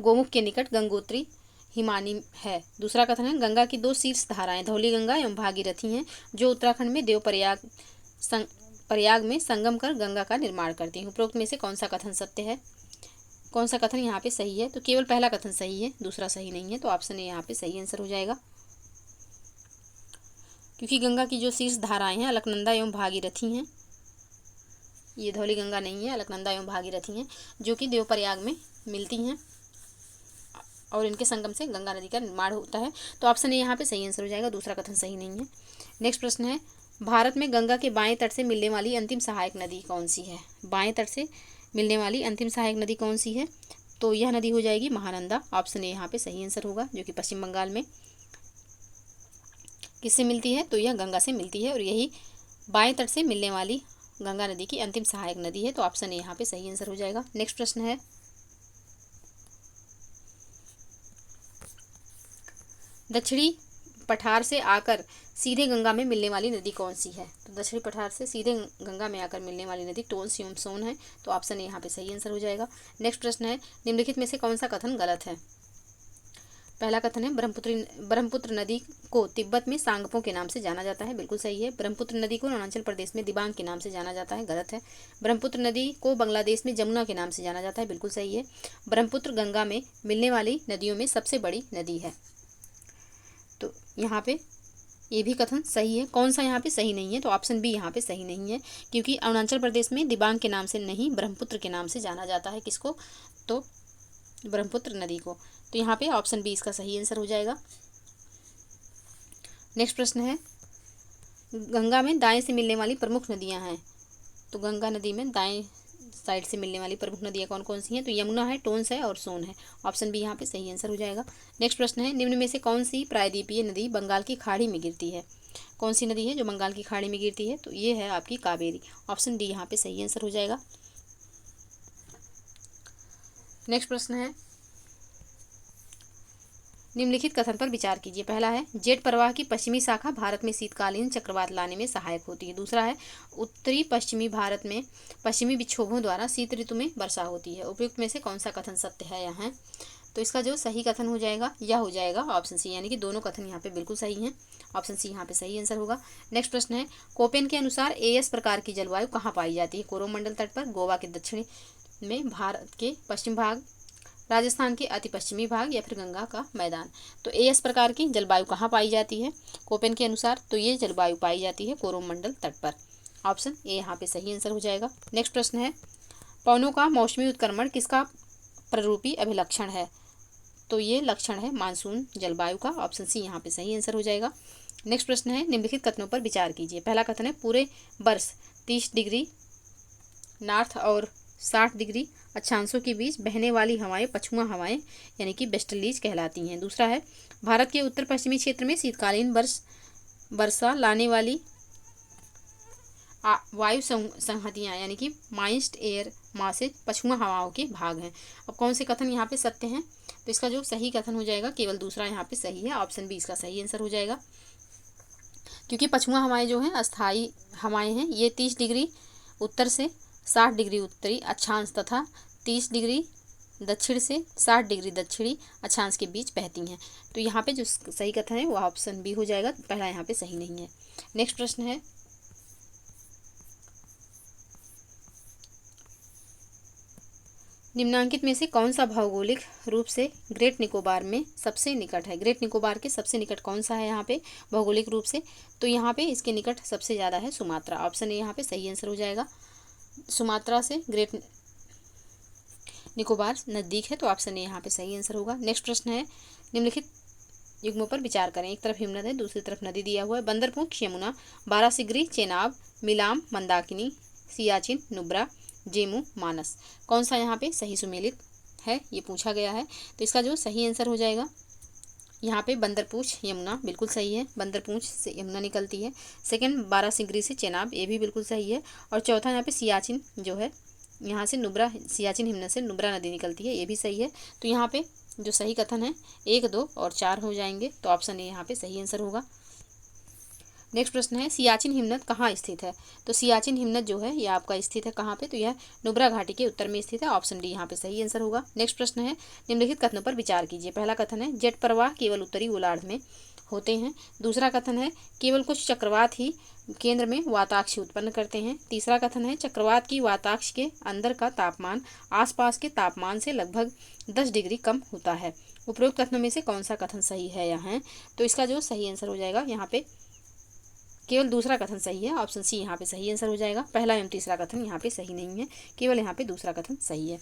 गोमुख के निकट गंगोत्री हिमानी है। दूसरा कथन है, गंगा की 2 शीर्ष धाराएं धौली गंगा एवं भागीरथी हैं जो उत्तराखंड में प्रयाग में संगम कर गंगा का निर्माण करती हैं। उपरोक्त में से कौन सा कथन सत्य है? कौन सा कथन यहाँ पे सही है? तो केवल पहला कथन सही है, दूसरा सही नहीं है। तो ऑप्शन ए यहाँ पे सही आंसर हो जाएगा। क्योंकि गंगा की जो शीर्ष धाराएं हैं अलकनंदा एवं भागीरथी हैं, ये धौली गंगा नहीं है, अलकनंदा एवं भागीरथी हैं जो कि देवप्रयाग में मिलती हैं और इनके संगम से गंगा नदी का निर्माण होता है। तो ऑप्शन ए यहाँ पे सही आंसर हो जाएगा, दूसरा कथन सही नहीं है। नेक्स्ट प्रश्न है, भारत में गंगा के बाएं तट से मिलने वाली अंतिम सहायक नदी कौन सी है? बाएं तट से मिलने वाली अंतिम सहायक नदी कौन सी है? तो यह नदी हो जाएगी महानंदा। ऑप्शन ए यहाँ पे सही आंसर होगा, जो कि पश्चिम बंगाल में किससे मिलती है? तो यह गंगा से मिलती है और यही बाएं तट से मिलने वाली गंगा नदी की अंतिम सहायक नदी है। तो ऑप्शन ए यहाँ पे सही आंसर हो जाएगा। नेक्स्ट प्रश्न है, दक्षिणी पठार से आकर सीधे गंगा में मिलने वाली नदी कौन सी है? तो दक्षिणी पठार से सीधे गंगा में आकर मिलने वाली नदी टोंस एवं सोन है। तो ऑप्शन ए यहाँ पे सही आंसर हो जाएगा। नेक्स्ट प्रश्न है, निम्नलिखित में से कौन सा कथन गलत है? पहला कथन है ब्रह्मपुत्र नदी को तिब्बत में सांगपो के नाम से जाना जाता है, बिल्कुल सही है। ब्रह्मपुत्र नदी को अरुणाचल प्रदेश में दिबांग के नाम से जाना जाता है, गलत है। ब्रह्मपुत्र नदी को बांग्लादेश में जमुना के नाम से जाना जाता है, बिल्कुल सही है। ब्रह्मपुत्र गंगा में मिलने वाली नदियों में सबसे बड़ी नदी है। तो यहाँ पे ये भी कथन सही है। कौन सा यहाँ पे सही नहीं है? तो ऑप्शन बी यहाँ पे सही नहीं है, क्योंकि अरुणाचल प्रदेश में दिबांग के नाम से नहीं, ब्रह्मपुत्र के नाम से जाना जाता है। किसको? तो ब्रह्मपुत्र नदी को। तो यहाँ पे ऑप्शन बी इसका सही आंसर हो जाएगा। नेक्स्ट प्रश्न है, गंगा में दाएं से मिलने वाली प्रमुख नदियां हैं। तो गंगा नदी में दाएं साइड से मिलने वाली प्रमुख नदियां कौन कौन सी हैं? तो यमुना है, टोंस है और सोन है। ऑप्शन बी यहाँ पे सही आंसर हो जाएगा। नेक्स्ट प्रश्न है, निम्न में से कौन सी प्रायद्वीपीय नदी बंगाल की खाड़ी में गिरती है? कौन सी नदी है जो बंगाल की खाड़ी में गिरती है? तो ये है आपकी कावेरी। ऑप्शन डी यहाँ पे सही आंसर हो जाएगा। नेक्स्ट प्रश्न है, निम्नलिखित कथन पर विचार कीजिए। पहला है, जेट प्रवाह की पश्चिमी शाखा भारत में शीतकालीन चक्रवात लाने में सहायक होती है। दूसरा है, उत्तरी पश्चिमी भारत में पश्चिमी विक्षोभों द्वारा शीत ऋतु में वर्षा होती है। उपयुक्त में से कौन सा कथन सत्य है यहाँ? तो इसका जो सही कथन हो जाएगा यह हो जाएगा ऑप्शन सी, यानी कि दोनों कथन यहाँ पे बिल्कुल सही हैं। ऑप्शन सी यहाँ पे सही आंसर होगा। नेक्स्ट प्रश्न है, कोपेन के अनुसार एएस प्रकार की जलवायु कहाँ पाई जाती है? कोरोमंडल तट पर, गोवा के दक्षिण में, भारत के पश्चिम भाग, राजस्थान के अति पश्चिमी भाग, या फिर गंगा का मैदान। तो एएस प्रकार की जलवायु कहाँ पाई जाती है कोपेन के अनुसार? तो ये जलवायु पाई जाती है कोरोमंडल तट पर। ऑप्शन ए यहाँ पे सही आंसर हो जाएगा। नेक्स्ट प्रश्न है, पवनों का मौसमी उत्क्रमण किसका प्ररूपी अभिलक्षण है? तो ये लक्षण है मानसून जलवायु का। ऑप्शन सी यहाँ पे सही आंसर हो जाएगा। नेक्स्ट प्रश्न है, निम्नलिखित कथनों पर विचार कीजिए। पहला कथन है, पूरे वर्ष 30 डिग्री नॉर्थ और 60 डिग्री अक्षांशों के बीच बहने वाली हवाएं पछुआ हवाएं यानी कि वेस्टर्लीज कहलाती हैं। दूसरा है, भारत के उत्तर पश्चिमी क्षेत्र में शीतकालीन वर्षा लाने वाली वायु संहतियाँ यानी कि माइस्ट एयर मासेज पछुआ हवाओं के भाग हैं। अब कौन से कथन यहाँ पे सत्य हैं? तो इसका जो सही कथन हो जाएगा केवल दूसरा यहाँ पे सही है। ऑप्शन बी इसका सही आंसर हो जाएगा, क्योंकि पछुआ हवाएं जो हैं अस्थायी हवाएं हैं। ये 30 डिग्री उत्तर से 60 डिग्री उत्तरी अक्षांश तथा 30 डिग्री दक्षिण से 60 डिग्री दक्षिणी अक्षांश के बीच बहती हैं। तो यहाँ पे जो सही कथन है वो ऑप्शन बी हो जाएगा, पहला यहाँ पे सही नहीं है। नेक्स्ट प्रश्न है, निम्नांकित में से कौन सा भौगोलिक रूप से ग्रेट निकोबार में सबसे निकट है? ग्रेट निकोबार के सबसे निकट कौन सा है यहाँ पे भौगोलिक रूप से? तो यहाँ पे इसके निकट सबसे ज़्यादा है सुमात्रा। ऑप्शन ए यहाँ पे सही आंसर हो जाएगा। सुमात्रा से ग्रेट निकोबार नज़दीक है, तो ऑप्शन ए यहाँ पे सही आंसर होगा। नेक्स्ट प्रश्न है, निम्नलिखित युग्मों पर विचार करें। एक तरफ हिमनद है, दूसरी तरफ नदी दिया हुआ है। बंदरपूंछ, यमुना, बारासिगरी, चेनाब, मिलाम, मंदाकिनी, सियाचिन, नुब्रा, जेमू, मानस। कौन सा यहाँ पे सही सुमेलित है ये पूछा गया है। तो इसका जो सही आंसर हो जाएगा यहाँ पे बंदरपूंछ यमुना बिल्कुल सही है, बंदरपूंछ से यमुना निकलती है। सेकंड बारासिंगरी से चेनाब, ये भी बिल्कुल सही है। और चौथा यहाँ पे सियाचिन जो है, यहाँ से नुब्रा, सियाचिन हिमनद से नुब्रा नदी निकलती है, ये भी सही है। तो यहाँ पे जो सही कथन है 1, 2 और 4 हो जाएंगे, तो ऑप्शन ए यहाँ पे सही आंसर होगा। नेक्स्ट प्रश्न है, सियाचिन हिमनद कहाँ स्थित है? तो सियाचिन हिमनद जो है ये आपका स्थित है कहाँ पे? तो यह नुब्रा घाटी के उत्तर में स्थित है। ऑप्शन डी यहाँ पे सही आंसर होगा। नेक्स्ट प्रश्न है, निम्नलिखित कथनों पर विचार कीजिए। पहला कथन है, जेट प्रवाह केवल उत्तरी गोलार्ध में होते हैं। दूसरा कथन है, केवल कुछ चक्रवात ही केंद्र में वाताक्ष उत्पन्न करते हैं। तीसरा कथन है, चक्रवात की वाताक्ष के अंदर का तापमान आसपास के तापमान से लगभग 10 डिग्री कम होता है। उपरोक्त कथनों में से कौन सा कथन सही है यहाँ? तो इसका जो सही आंसर हो जाएगा यहाँ पे केवल दूसरा कथन सही है। ऑप्शन सी यहाँ पे सही आंसर हो जाएगा। पहला एवं तीसरा कथन यहाँ पे सही नहीं है, केवल यहाँ पे दूसरा कथन सही है,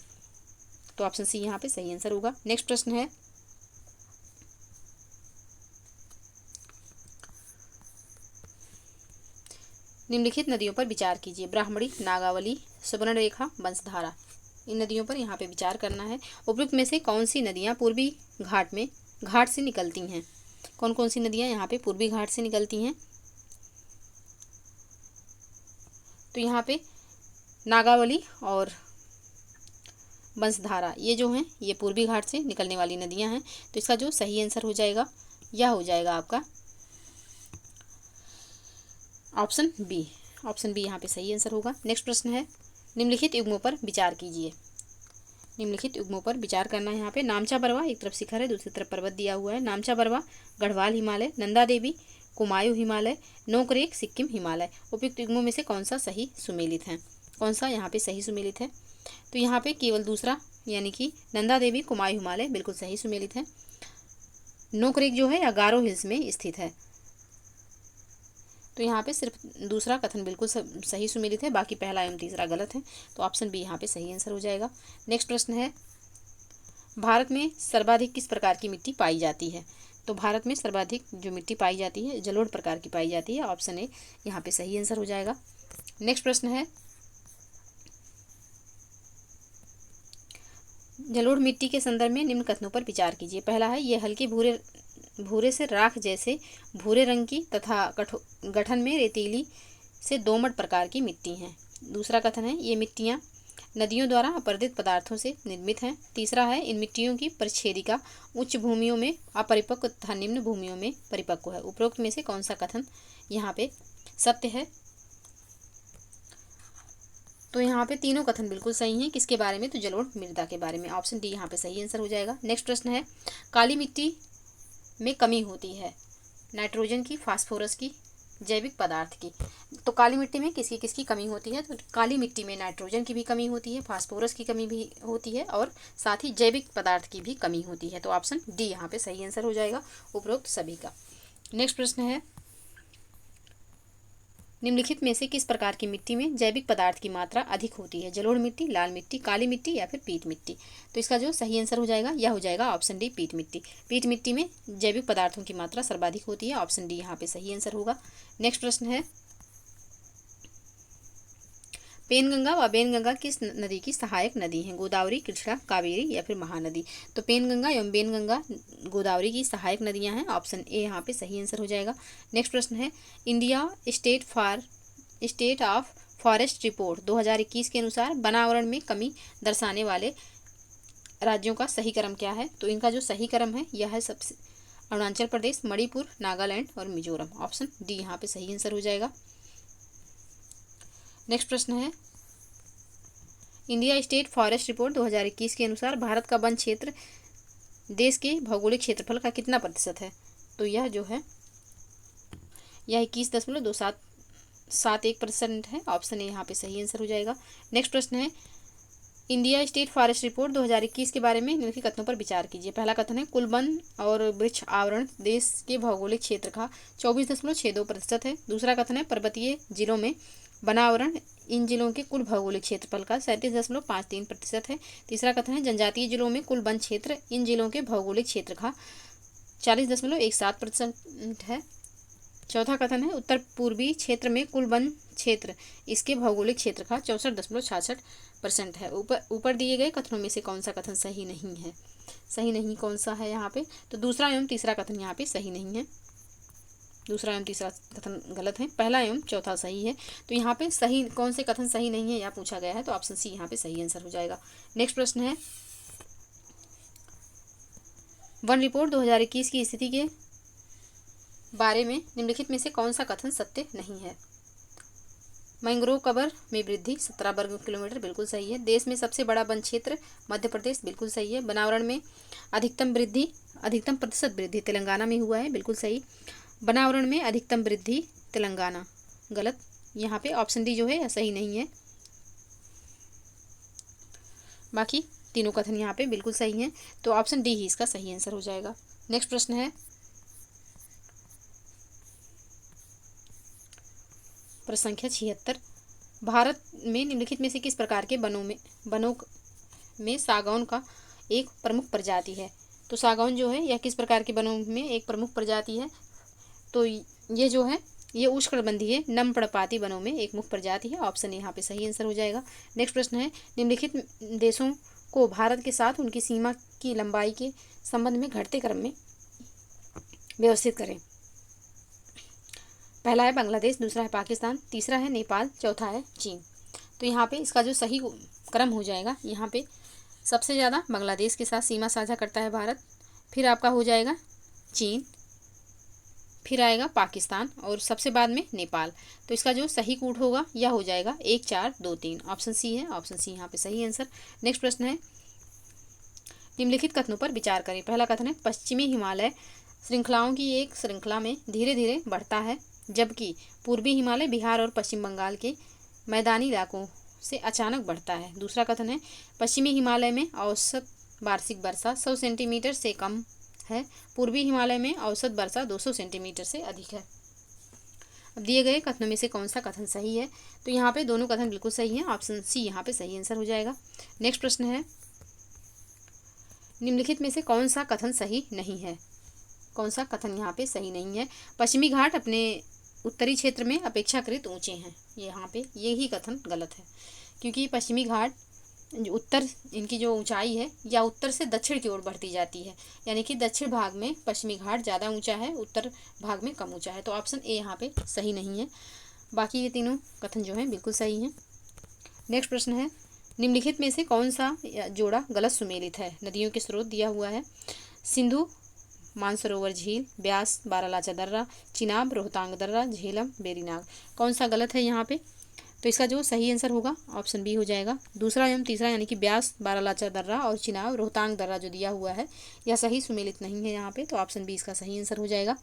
तो ऑप्शन सी यहाँ पे सही आंसर होगा। नेक्स्ट प्रश्न है, निम्नलिखित नदियों पर विचार कीजिए। ब्राह्मणी, नागावली, सुवर्णरेखा, बंसधारा। इन नदियों पर यहाँ पे विचार करना है। उपयुक्त में से कौन सी नदियाँ पूर्वी घाट से निकलती हैं? कौन कौन सी नदियाँ यहाँ पे पूर्वी घाट से निकलती हैं? तो यहाँ पे नागावली और बंसधारा ये जो हैं ये पूर्वी घाट से निकलने वाली नदियाँ हैं। तो इसका जो सही आंसर हो जाएगा यह हो जाएगा आपका ऑप्शन बी। ऑप्शन बी यहाँ पे सही आंसर होगा। नेक्स्ट प्रश्न है, निम्नलिखित युग्मों पर विचार कीजिए। निम्नलिखित युग्मों पर विचार करना है। यहाँ पे नामचा बरवा, एक तरफ शिखर है दूसरी तरफ पर्वत दिया हुआ है। नामचा बरवा गढ़वाल हिमालय, नंदा देवी कुमायूं हिमालय, नोकरेक सिक्किम हिमालय। उपयुक्त युग्मों में से कौन सा सही सुमेलित है, कौन सा यहाँ पे सही सुमेलित है? तो यहाँ पे केवल दूसरा यानी कि नंदा देवी कुमायूं हिमालय बिल्कुल सही सुमेलित है। नोकरेक जो है या गारो हिल्स में स्थित है। तो यहाँ पे सिर्फ दूसरा कथन बिल्कुल सही सुमेलित है, बाकी पहला एवं तीसरा गलत है। तो ऑप्शन बी यहाँ पे सही आंसर हो जाएगा। नेक्स्ट प्रश्न है, भारत में सर्वाधिक किस प्रकार की मिट्टी पाई जाती है? तो भारत में सर्वाधिक जो मिट्टी पाई जाती है जलोढ़ प्रकार की पाई जाती है। ऑप्शन ए यहाँ पे सही आंसर हो जाएगा। नेक्स्ट प्रश्न है, जलोढ़ मिट्टी के संदर्भ में निम्न कथनों पर विचार कीजिए। पहला है, ये हल्के भूरे से राख जैसे भूरे रंग की तथा गठन में रेतीली से दोमट प्रकार की मिट्टी हैं। दूसरा कथन है, ये मिट्टियाँ नदियों द्वारा अपरदित पदार्थों से निर्मित हैं। तीसरा है, इन मिट्टियों की परिच्छेदिका उच्च भूमियों में अपरिपक्व तथा निम्न भूमियों में परिपक्व है। उपरोक्त में से कौन सा कथन यहाँ पे सत्य है? तो यहाँ पे तीनों कथन बिल्कुल सही हैं। किसके बारे में? तो जलोढ़ मृदा के बारे में। ऑप्शन डी यहाँ पे सही आंसर हो जाएगा। नेक्स्ट प्रश्न है, काली मिट्टी में कमी होती है नाइट्रोजन की, फास्फोरस की, जैविक पदार्थ की। तो काली मिट्टी में किसकी किसकी कमी होती है? तो काली मिट्टी में नाइट्रोजन की भी कमी होती है, फास्फोरस की कमी भी होती है और साथ ही जैविक पदार्थ की भी कमी होती है। तो ऑप्शन डी यहाँ पे सही आंसर हो जाएगा उपरोक्त सभी का। नेक्स्ट प्रश्न है, निम्नलिखित में से किस प्रकार की मिट्टी में जैविक पदार्थ की मात्रा अधिक होती है? जलोढ़ मिट्टी, लाल मिट्टी, काली मिट्टी या फिर पीट मिट्टी। तो इसका जो सही आंसर हो जाएगा यह हो जाएगा ऑप्शन डी पीट मिट्टी। पीट मिट्टी में जैविक पदार्थों की मात्रा सर्वाधिक होती है। ऑप्शन डी यहाँ पे सही आंसर होगा। नेक्स्ट प्रश्न है, पेनगंगा व बेनगंगा किस नदी की सहायक नदी है? गोदावरी, कृष्णा, कावेरी या फिर महानदी। तो पेनगंगा एवं बेनगंगा गोदावरी की सहायक नदियां हैं। ऑप्शन ए यहाँ पे सही आंसर हो जाएगा। नेक्स्ट प्रश्न है, India state of forest report 2021 के अनुसार वनावरण में कमी दर्शाने वाले राज्यों का सही क्रम क्या है? तो इनका जो सही क्रम है यह है सबसे अरुणाचल प्रदेश, मणिपुर, नागालैंड और मिजोरम। ऑप्शन डी यहाँ पे सही आंसर हो जाएगा। नेक्स्ट प्रश्न है, इंडिया स्टेट फॉरेस्ट रिपोर्ट 2021 के अनुसार भारत का वन क्षेत्र देश के भौगोलिक क्षेत्रफल का कितना प्रतिशत है? तो यह जो है यह 21.271% है। ऑप्शन ए यहाँ पे सही आंसर हो जाएगा। नेक्स्ट प्रश्न है, इंडिया स्टेट फॉरेस्ट रिपोर्ट 2021 के बारे में निम्नलिखित कथनों पर विचार कीजिए। पहला कथन है, कुल वन और वृक्ष आवरण देश के भौगोलिक क्षेत्र का 24.62% है। दूसरा कथन है, पर्वतीय जिलों में वनावरण इन जिलों के कुल भौगोलिक क्षेत्रफल का 37.53% है। तीसरा कथन है, जनजातीय जिलों में कुल वन क्षेत्र इन जिलों के भौगोलिक क्षेत्र का 40.17% है। चौथा कथन है, उत्तर पूर्वी क्षेत्र में कुल वन क्षेत्र इसके भौगोलिक क्षेत्र का 64.66% है। ऊपर दिए गए कथनों में से कौन सा कथन सही नहीं है? सही नहीं कौन सा है यहाँ पे? तो दूसरा एवं तीसरा कथन यहाँ पे सही नहीं है। दूसरा एवं तीसरा कथन गलत है, पहला एवं चौथा सही है। तो यहाँ पे सही कौन से कथन सही नहीं है यह पूछा गया है। तो ऑप्शन सी यहाँ पे सही आंसर हो जाएगा। नेक्स्ट प्रश्न है, वन रिपोर्ट 2021 की स्थिति के बारे में निम्नलिखित में से कौन सा कथन सत्य नहीं है? मैंग्रोव कवर में वृद्धि 17 वर्ग किलोमीटर बिल्कुल सही है। देश में सबसे बड़ा वन क्षेत्र मध्य प्रदेश बिल्कुल सही है। वनावरण में अधिकतम प्रतिशत वृद्धि तेलंगाना में हुआ है बिल्कुल सही। वनावरण में अधिकतम वृद्धि तेलंगाना गलत। यहाँ पे ऑप्शन डी जो है सही नहीं है। बाकी तीनों कथन यहाँ पे बिल्कुल सही हैं। तो ऑप्शन डी ही इसका सही आंसर हो जाएगा। नेक्स्ट प्रश्न है, प्रश्न संख्या 76, भारत में निम्नलिखित में से किस प्रकार के वनों में सागौन का एक प्रमुख प्रजाति है? तो सागौन जो है यह किस प्रकार के वनों में एक प्रमुख प्रजाति है? तो ये जो है ये उष्णकटिबंधीय नम पर्णपाती वनों में एक मुख्य प्रजाति है। ऑप्शन यहाँ पे सही आंसर हो जाएगा। नेक्स्ट प्रश्न है, निम्नलिखित देशों को भारत के साथ उनकी सीमा की लंबाई के संबंध में घटते क्रम में व्यवस्थित करें। पहला है बांग्लादेश, दूसरा है पाकिस्तान, तीसरा है नेपाल, चौथा है चीन। तो यहाँ पे इसका जो सही क्रम हो जाएगा, यहाँ पे सबसे ज़्यादा बांग्लादेश के साथ सीमा साझा करता है भारत, फिर आपका हो जाएगा चीन, फिर आएगा पाकिस्तान और सबसे बाद में नेपाल। तो इसका जो सही कूट होगा यह हो जाएगा 1 4 2 3। ऑप्शन सी है, ऑप्शन सी यहाँ पे सही आंसर। नेक्स्ट प्रश्न है, निम्नलिखित कथनों पर विचार करें। पहला कथन है पश्चिमी हिमालय श्रृंखलाओं की एक श्रृंखला में धीरे धीरे बढ़ता है, जबकि पूर्वी हिमालय बिहार और पश्चिम बंगाल के मैदानी इलाकों से अचानक बढ़ता है। दूसरा कथन है पश्चिमी हिमालय में औसत वार्षिक वर्षा 100 सेंटीमीटर से कम है, पूर्वी हिमालय में औसत वर्षा 200 सेंटीमीटर से अधिक है। अब दिए गए कथनों में से कौन सा कथन सही है? तो यहाँ पे दोनों कथन बिल्कुल सही हैं, ऑप्शन सी यहाँ पे सही आंसर हो जाएगा। नेक्स्ट प्रश्न है निम्नलिखित में से कौन सा कथन सही नहीं है? कौन सा कथन यहाँ पे सही नहीं है? पश्चिमी घाट अपने उत्तरी क्षेत्र में अपेक्षाकृत ऊंचे हैं, यहाँ पे यही कथन गलत है, क्योंकि पश्चिमी घाट जो उत्तर इनकी जो ऊंचाई है या उत्तर से दक्षिण की ओर बढ़ती जाती है, यानी कि दक्षिण भाग में पश्चिमी घाट ज़्यादा ऊंचा है, उत्तर भाग में कम ऊंचा है। तो ऑप्शन ए यहाँ पे सही नहीं है। बाकी ये तीनों कथन जो हैं बिल्कुल सही हैं। नेक्स्ट प्रश्न है निम्नलिखित में से कौन सा जोड़ा गलत सुमेलित है? नदियों के स्रोत दिया हुआ है सिंधु मानसरोवर झील, ब्यास बारालाचा दर्रा, चिनाब रोहतांग दर्रा, झेलम बेरीनाग। कौन सा गलत है यहाँ पे? तो इसका जो सही आंसर होगा ऑप्शन बी हो जाएगा। दूसरा एवं तीसरा यानी कि ब्यास बारालाचा दर्रा और चिनाब रोहतांग दर्रा जो दिया हुआ है यह सही सुमेलित नहीं है यहाँ पे, तो ऑप्शन बी इसका सही आंसर हो जाएगा।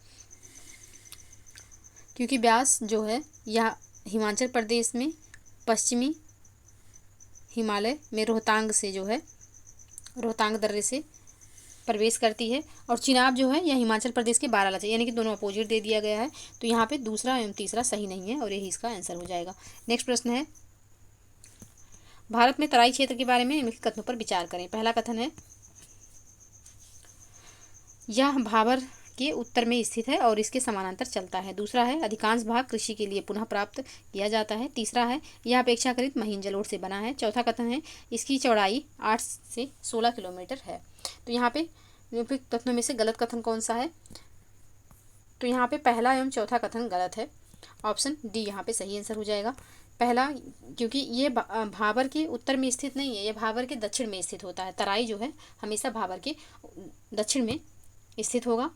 क्योंकि ब्यास जो है यह हिमाचल प्रदेश में पश्चिमी हिमालय में रोहतांग से जो है रोहतांग दर्रे से प्रवेश करती है, और चिनाब जो है यह हिमाचल प्रदेश के बारालाचा, यानी कि दोनों अपोजिट दे दिया गया है। तो यहाँ पे दूसरा एवं तीसरा सही नहीं है और यही इसका आंसर हो जाएगा। नेक्स्ट प्रश्न है भारत में तराई क्षेत्र के बारे में निम्नलिखित कथनों पर विचार करें। पहला कथन है यह भाबर के उत्तर में स्थित है और इसके समानांतर चलता है। दूसरा है अधिकांश भाग कृषि के लिए पुनः प्राप्त किया जाता है। तीसरा है यह अपेक्षाकृत महीन जलोढ़ से बना है। चौथा कथन है इसकी चौड़ाई 8 से 16 किलोमीटर है। तो यहाँ पे कथनों में से गलत कथन कौन सा है? तो यहाँ पे पहला एवं चौथा कथन गलत है, ऑप्शन डी यहाँ पे सही आंसर हो जाएगा। पहला क्योंकि ये भाबर के उत्तर में स्थित नहीं है, ये भाबर के दक्षिण में स्थित होता है। तराई जो है हमेशा भाबर के दक्षिण में स्थित होगा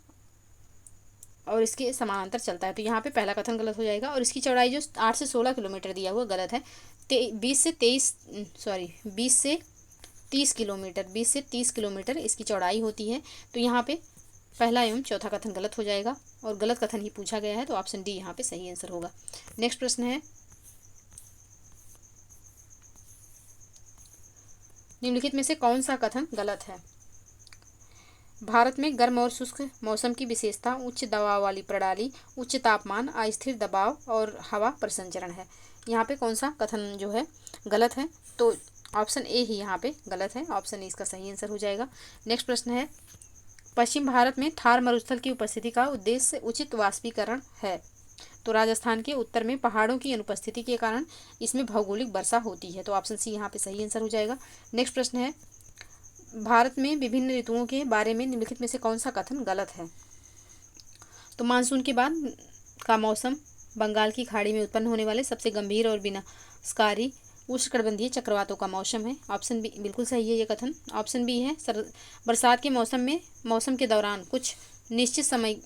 और इसके समानांतर चलता है। तो यहाँ पे पहला कथन गलत हो जाएगा। और इसकी चौड़ाई जो 8 से 16 किलोमीटर दिया हुआ गलत है। 20 से 30 किलोमीटर इसकी चौड़ाई होती है। तो यहाँ पे पहला एवं चौथा कथन गलत हो जाएगा और गलत कथन ही पूछा गया है, तो ऑप्शन डी यहाँ पे सही आंसर होगा। नेक्स्ट प्रश्न है निम्नलिखित में से कौन सा कथन गलत है? भारत में गर्म और शुष्क मौसम की विशेषता उच्च दबाव वाली प्रणाली, उच्च तापमान, अस्थिर दबाव और हवा परिसंचरण है। यहाँ पे कौन सा कथन जो है गलत है? तो ऑप्शन ए ही यहाँ पे गलत है, ऑप्शन ए इसका सही आंसर हो जाएगा। नेक्स्ट प्रश्न है पश्चिम भारत में थार मरुस्थल की उपस्थिति का उद्देश्य उचित वाष्पीकरण है। तो राजस्थान के उत्तर में पहाड़ों की अनुपस्थिति के कारण इसमें भौगोलिक वर्षा होती है। तो ऑप्शन सी यहाँ पे सही आंसर हो जाएगा। नेक्स्ट प्रश्न है भारत में विभिन्न ऋतुओं के बारे में निम्नलिखित में से कौन सा कथन गलत है? तो मानसून के बाद का मौसम बंगाल की खाड़ी में उत्पन्न होने वाले सबसे गंभीर और विनाशकारी उष्णकटिबंधीय चक्रवातों का मौसम है। ऑप्शन बी बिल्कुल सही है ये कथन, ऑप्शन बी है। बरसात के मौसम के दौरान कुछ निश्चित समय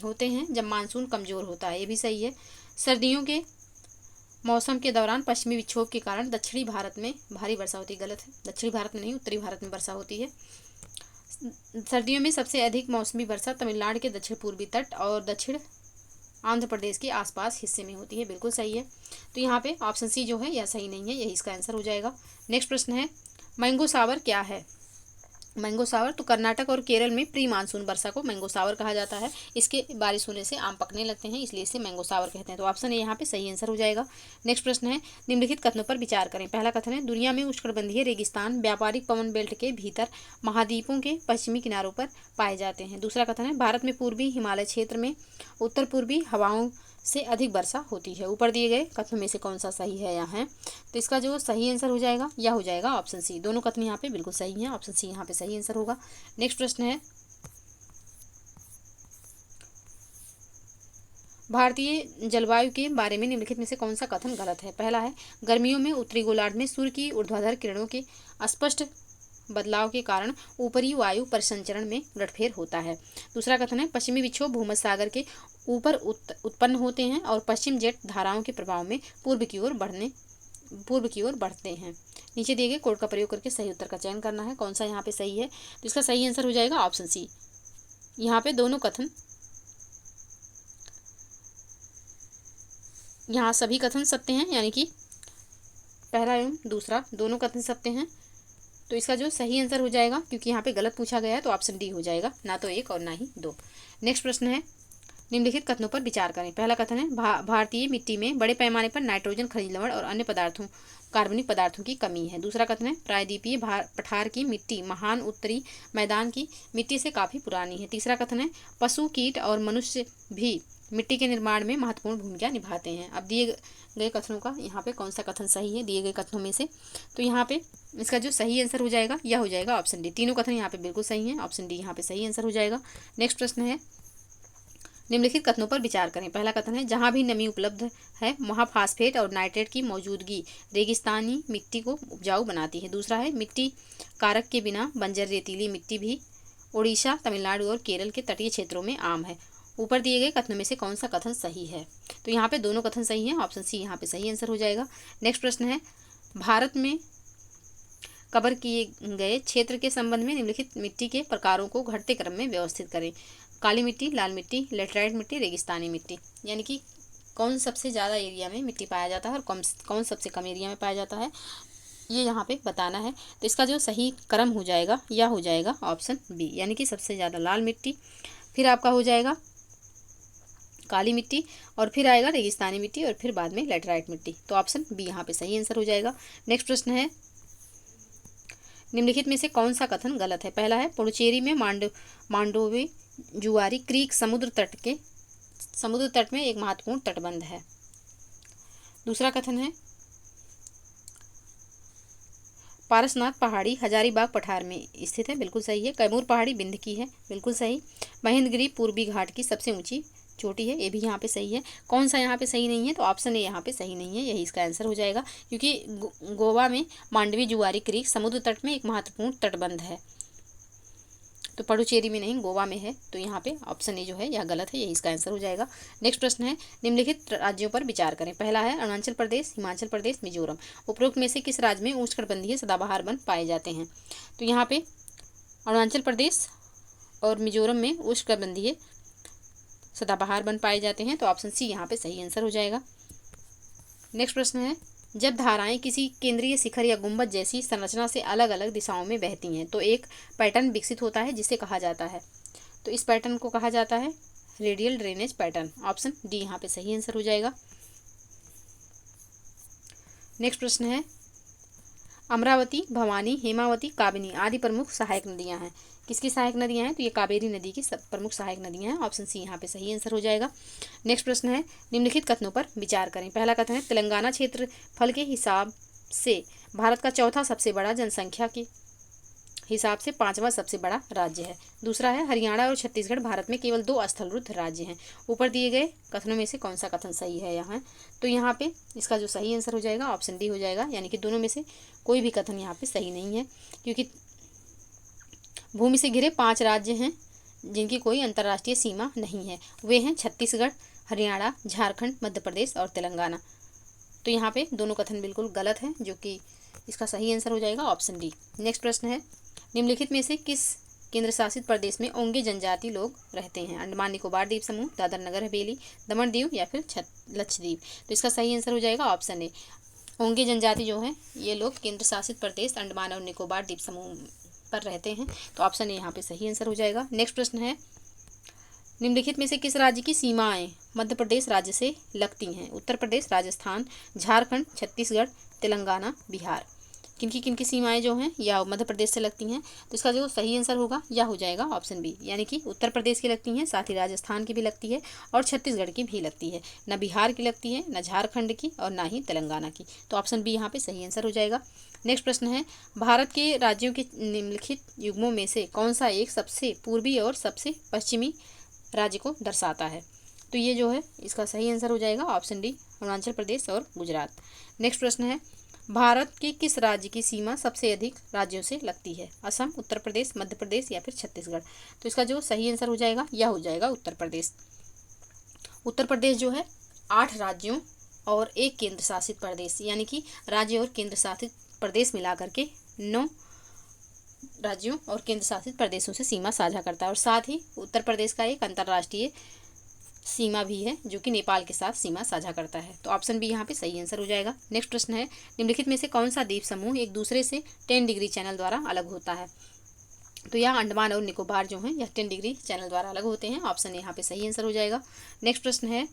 होते हैं जब मानसून कमज़ोर होता है, ये भी सही है। सर्दियों के मौसम के दौरान पश्चिमी विक्षोभ के कारण दक्षिणी भारत में भारी वर्षा होती है, गलत है। दक्षिणी भारत में नहीं, उत्तरी भारत में वर्षा होती है। सर्दियों में सबसे अधिक मौसमी वर्षा तमिलनाडु के दक्षिण पूर्वी तट और दक्षिण आंध्र प्रदेश के आसपास हिस्से में होती है, बिल्कुल सही है। तो यहाँ पे ऑप्शन सी जो है यह सही नहीं है, यही इसका आंसर हो जाएगा। नेक्स्ट प्रश्न है मैंगो सावर क्या है? मैंगो सावर तो कर्नाटक और केरल में प्री मानसून वर्षा को मैंगो सावर कहा जाता है। इसके बारिश होने से आम पकने लगते हैं, इसलिए इसे मैंगो सावर कहते हैं। तो ऑप्शन ए यहाँ पे सही आंसर हो जाएगा। नेक्स्ट प्रश्न है निम्नलिखित कथनों पर विचार करें। पहला कथन है दुनिया में उष्णकटिबंधीय रेगिस्तान व्यापारिक पवन बेल्ट के भीतर महाद्वीपों के पश्चिमी किनारों पर पाए जाते हैं। दूसरा कथन है भारत में पूर्वी हिमालय क्षेत्र में उत्तर पूर्वी हवाओं से अधिक वर्षा होती है। ऊपर दिए गए कथनों में से कौन सा सही है यहाँ है? तो इसका जो सही आंसर हो जाएगा यह हो जाएगा ऑप्शन सी। दोनों कथन यहाँ पे बिल्कुल सही हैं, ऑप्शन सी यहाँ पे सही आंसर होगा। नेक्स्ट प्रश्न है भारतीय जलवायु के बारे में निम्नलिखित में से कौन सा कथन गलत है? पहला है गर्मियों में उत्तरी गोलार्ध में सूर्य की ऊर्ध्वाधर किरणों के स्पष्ट बदलाव के कारण ऊपरी वायु परिसंचरण में उलटफेर होता है। दूसरा कथन है पश्चिमी विक्षोभ भूमध्य सागर के ऊपर उत्पन्न होते हैं और पश्चिम जेट धाराओं के प्रभाव में पूर्व की ओर बढ़ते हैं। नीचे दिए गए कोड का प्रयोग करके सही उत्तर का चयन करना है। कौन सा यहाँ पे सही है, तो इसका सही आंसर हो जाएगा ऑप्शन सी। यहाँ पे दोनों कथन, यहाँ सभी कथन सत्य हैं, यानी कि पहला एवं दूसरा दोनों कथन सत्य हैं। तो इसका जो सही आंसर हो जाएगा, क्योंकि यहाँ पे गलत पूछा गया है, तो ऑप्शन डी हो जाएगा, ना तो 1 और ना ही 2। नेक्स्ट प्रश्न है, निम्नलिखित कथनों पर विचार करें। पहला कथन है भारतीय मिट्टी में बड़े पैमाने पर नाइट्रोजन, खनिज लवण और अन्य पदार्थों, कार्बनिक पदार्थों की कमी है। दूसरा कथन है प्रायद्वीपीय पठार की मिट्टी महान उत्तरी मैदान की मिट्टी से काफ़ी पुरानी है। तीसरा कथन है पशु, कीट और मनुष्य भी मिट्टी के निर्माण में महत्वपूर्ण भूमिका निभाते हैं। अब दिए गए कथनों का यहाँ पे कौन सा कथन सही है दिए गए कथनों में से, तो यहाँ पे इसका जो सही आंसर हो जाएगा यह हो जाएगा ऑप्शन डी। तीनों कथन यहाँ पे बिल्कुल सही हैं, ऑप्शन डी यहाँ पे सही आंसर हो जाएगा। नेक्स्ट प्रश्न है, निम्नलिखित कथनों पर विचार करें। पहला कथन है जहाँ भी नमी उपलब्ध है वहाँ फास्फेट और नाइट्रेट की मौजूदगी रेगिस्तानी मिट्टी को उपजाऊ बनाती है। दूसरा है मिट्टी कारक के बिना बंजर रेतीली मिट्टी भी उड़ीसा, तमिलनाडु और केरल के तटीय क्षेत्रों में आम है। ऊपर दिए गए कथनों में से कौन सा कथन सही है, तो यहाँ पे दोनों कथन सही हैं, ऑप्शन सी यहाँ पे सही आंसर हो जाएगा। नेक्स्ट प्रश्न है भारत में कवर किए गए क्षेत्र के संबंध में निम्नलिखित मिट्टी के प्रकारों को घटते क्रम में व्यवस्थित करें। काली मिट्टी, लाल मिट्टी, लेटराइट मिट्टी, रेगिस्तानी मिट्टी, यानी कि कौन सबसे ज़्यादा एरिया में मिट्टी पाया जाता है और कौन सबसे कम एरिया में पाया जाता है, ये यहाँ पे बताना है। तो इसका जो सही क्रम हो जाएगा यह हो जाएगा ऑप्शन बी, यानी कि सबसे ज़्यादा लाल मिट्टी, फिर आपका हो जाएगा काली मिट्टी और फिर आएगा रेगिस्तानी मिट्टी और फिर बाद में लेटराइट मिट्टी। तो ऑप्शन बी यहाँ पे सही आंसर हो जाएगा। नेक्स्ट प्रश्न है, निम्नलिखित में से कौन सा कथन गलत है। पहला है पुडुचेरी में मांडोवी जुआरी क्रीक समुद्र तट में एक महत्वपूर्ण तटबंध है। दूसरा कथन है पारसनाथ पहाड़ी हजारीबाग पठार में स्थित है, बिल्कुल सही है। कैमूर पहाड़ी बिंद की है, बिल्कुल सही। महेंद्रगिरी पूर्वी घाट की सबसे ऊंची चोटी है, ये भी यहाँ पे सही है। कौन सा यहाँ पे सही नहीं है, तो ऑप्शन ए यहाँ पे सही नहीं है, यही इसका आंसर हो जाएगा, क्योंकि गोवा में मांडवी जुआरी क्रीक समुद्र तट में एक महत्वपूर्ण तटबंध है, तो पुडुचेरी में नहीं गोवा में है, तो यहाँ पे ऑप्शन ए जो है यह गलत है, यही इसका आंसर हो जाएगा। नेक्स्ट प्रश्न है, निम्नलिखित राज्यों पर विचार करें। पहला है अरुणाचल प्रदेश, हिमाचल प्रदेश, मिजोरम। उपरोक्त में से किस राज्य में उष्णकटिबंधीय सदाबहार वन पाए जाते हैं, तो यहाँ पे अरुणाचल प्रदेश और मिजोरम में उष्णकटिबंधीय सदाबहार वन पाए जाते हैं, तो ऑप्शन सी यहाँ पे सही आंसर हो जाएगा। नेक्स्ट प्रश्न है, जब धाराएं किसी केंद्रीय शिखर या गुंबद जैसी संरचना से अलग अलग दिशाओं में बहती हैं तो एक पैटर्न विकसित होता है जिसे कहा जाता है, तो इस पैटर्न को कहा जाता है radial drainage pattern. Option D यहाँ पे सही आंसर हो जाएगा। नेक्स्ट प्रश्न है, अमरावती, भवानी, हेमावती, काबिनी आदि प्रमुख सहायक नदियां हैं। किसकी सहायक नदियां हैं, तो ये कावेरी नदी की सब प्रमुख सहायक नदियां हैं। ऑप्शन सी यहाँ पे सही आंसर हो जाएगा। नेक्स्ट प्रश्न है, निम्नलिखित कथनों पर विचार करें। पहला कथन है तेलंगाना क्षेत्रफल के हिसाब से भारत का चौथा सबसे बड़ा, जनसंख्या के हिसाब से 5वां सबसे बड़ा राज्य है। दूसरा है हरियाणा और छत्तीसगढ़ भारत में केवल 2 स्थलरुद्ध राज्य हैं। ऊपर दिए गए कथनों में से कौन सा कथन सही है यहाँ, तो यहाँ पे इसका जो सही आंसर हो जाएगा ऑप्शन डी हो जाएगा, यानी कि दोनों में से कोई भी कथन यहाँ पे सही नहीं है, क्योंकि भूमि से घिरे 5 राज्य हैं जिनकी कोई अंतर्राष्ट्रीय सीमा नहीं है। वे हैं छत्तीसगढ़, हरियाणा, झारखंड, मध्य प्रदेश और तेलंगाना। तो यहाँ पे दोनों कथन बिल्कुल गलत हैं, जो कि इसका सही आंसर हो जाएगा ऑप्शन डी। नेक्स्ट प्रश्न है, निम्नलिखित में से किस केंद्र शासित प्रदेश में ओंगे जनजाति लोग रहते हैं। अंडमान निकोबार द्वीप समूह, दादर नगर हवेली, दमन दीव या फिर लक्षद्वीप। तो इसका सही आंसर हो जाएगा ऑप्शन ए। ओंगे जनजाति जो है ये लोग केंद्र शासित प्रदेश अंडमान और निकोबार द्वीप समूह पर रहते हैं, तो ऑप्शन ए यहाँ पे सही आंसर हो जाएगा। नेक्स्ट प्रश्न है, निम्नलिखित में से किस राज्य की सीमाएं मध्य प्रदेश राज्य से लगती हैं। उत्तर प्रदेश, राजस्थान, झारखंड, छत्तीसगढ़, तेलंगाना, बिहार। किनकी सीमाएं जो हैं या मध्य प्रदेश से लगती हैं, तो इसका जो सही आंसर होगा यह हो जाएगा ऑप्शन बी, यानी कि उत्तर प्रदेश की लगती हैं, साथ ही राजस्थान की भी लगती है और छत्तीसगढ़ की भी लगती है। न बिहार की लगती है, न झारखंड की और ना ही तेलंगाना की, तो ऑप्शन बी यहाँ पे सही आंसर हो जाएगा। नेक्स्ट प्रश्न है, भारत के राज्यों के निम्नलिखित युग्मों में से कौन सा एक सबसे पूर्वी और सबसे पश्चिमी राज्य को दर्शाता है, तो ये जो है इसका सही आंसर हो जाएगा ऑप्शन डी, अरुणाचल प्रदेश और गुजरात। नेक्स्ट प्रश्न है, भारत के किस राज्य की सीमा सबसे अधिक राज्यों से लगती है। असम, उत्तर प्रदेश, मध्य प्रदेश या फिर छत्तीसगढ़। तो इसका जो सही आंसर हो जाएगा यह हो जाएगा उत्तर प्रदेश। उत्तर प्रदेश जो है 8 राज्यों और 1 केंद्र शासित प्रदेश, यानी कि राज्य और केंद्र शासित प्रदेश मिलाकर के 9 राज्यों और केंद्र शासित प्रदेशों से सीमा साझा करता है। और साथ ही उत्तर प्रदेश का एक अंतर्राष्ट्रीय सीमा भी है जो कि नेपाल के साथ सीमा साझा करता है। तो ऑप्शन बी यहाँ पे सही आंसर हो जाएगा। नेक्स्ट प्रश्न है, निम्नलिखित में से कौन सा द्वीप समूह एक दूसरे से 10 डिग्री चैनल द्वारा अलग होता है? तो यहाँ अंडमान और निकोबार जो हैं यह 10 डिग्री चैनल द्वारा अलग होते हैं। ऑप्शन यहाँ पे सही आंसर हो जाएगा। नेक्स्ट प्रश्न है,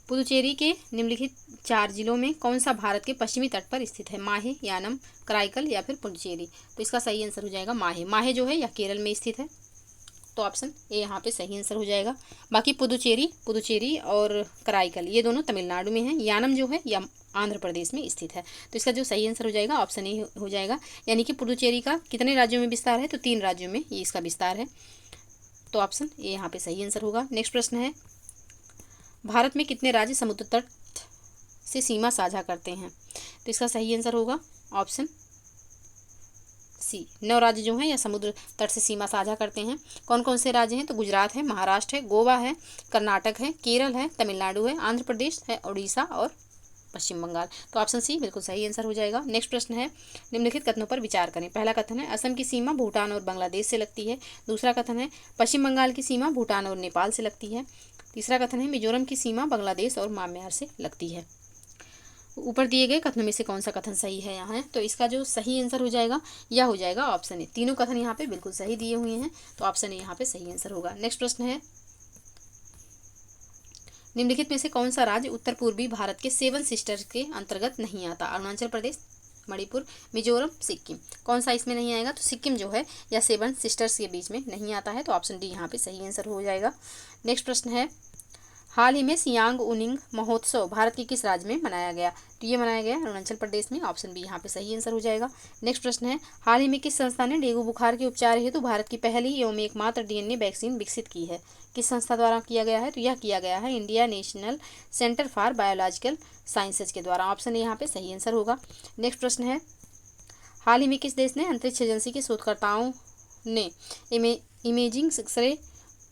पुदुचेरी के निम्नलिखित 4 जिलों में कौन सा भारत के पश्चिमी तट पर स्थित है? माहे, यानम, कराईकल या फिर पुडुचेरी? तो इसका सही आंसर हो जाएगा माहे। माहे जो है यह केरल में स्थित है। तो ऑप्शन ए यहाँ पे सही आंसर हो जाएगा। बाकी पुदुचेरी और कराईकल ये दोनों तमिलनाडु में हैं। यानम जो है यह आंध्र प्रदेश में स्थित है। तो इसका जो सही आंसर हो जाएगा ऑप्शन ए हो जाएगा। यानी कि पुदुचेरी का कितने राज्यों में विस्तार है? तो 3 राज्यों में ये इसका विस्तार है। तो ऑप्शन ए यहाँ पे सही आंसर होगा। नेक्स्ट प्रश्न है, भारत में कितने राज्य समुद्र तट से सीमा साझा करते हैं? तो इसका सही आंसर होगा ऑप्शन सी, 9 राज्य जो हैं या समुद्र तट से सीमा साझा करते हैं। कौन कौन से राज्य हैं? तो गुजरात है, महाराष्ट्र है, गोवा है, कर्नाटक है, केरल है, तमिलनाडु है, आंध्र प्रदेश है, उड़ीसा और पश्चिम बंगाल। तो ऑप्शन सी बिल्कुल सही आंसर हो जाएगा। नेक्स्ट प्रश्न है, निम्नलिखित कथनों पर विचार करें। पहला कथन है, असम की सीमा भूटान और बांग्लादेश से लगती है। दूसरा कथन है, पश्चिम बंगाल की सीमा भूटान और नेपाल से लगती है। तीसरा कथन है, मिजोरम की सीमा बांग्लादेश और म्यांमार से लगती है। ऊपर दिए गए कथनों में से कौन सा कथन सही है यहाँ? तो इसका जो सही आंसर हो जाएगा यह हो जाएगा ऑप्शन ए। तीनों कथन यहाँ पे बिल्कुल सही दिए हुए हैं। तो ऑप्शन ए यहाँ पे सही आंसर होगा। नेक्स्ट प्रश्न है, निम्नलिखित में से कौन सा राज्य उत्तर पूर्वी भारत के 7 सिस्टर्स के अंतर्गत नहीं आता? अरुणाचल प्रदेश, मणिपुर, मिजोरम, सिक्किम। कौन सा इसमें नहीं आएगा? तो सिक्किम जो है या 7 सिस्टर्स के बीच में नहीं आता है। तो ऑप्शन डी यहाँ पे सही आंसर हो जाएगा। नेक्स्ट प्रश्न है, हाल ही में सियांग उनिंग महोत्सव भारत के किस राज्य में मनाया गया? तो ये मनाया गया अरुणाचल प्रदेश में। ऑप्शन बी यहाँ पे सही आंसर हो जाएगा। नेक्स्ट प्रश्न है, हाल ही में किस संस्था ने डेंगू बुखार के उपचार हेतु भारत की पहली एवं एकमात्र DNA वैक्सीन विकसित की है? किस संस्था द्वारा किया गया है? तो यह किया गया है India national centre for biological sciences के द्वारा। ऑप्शन यहाँ पे सही आंसर होगा। नेक्स्ट प्रश्न है, हाल ही में किस देश ने अंतरिक्ष एजेंसी के शोधकर्ताओं ने इमेजिंग एक्सरे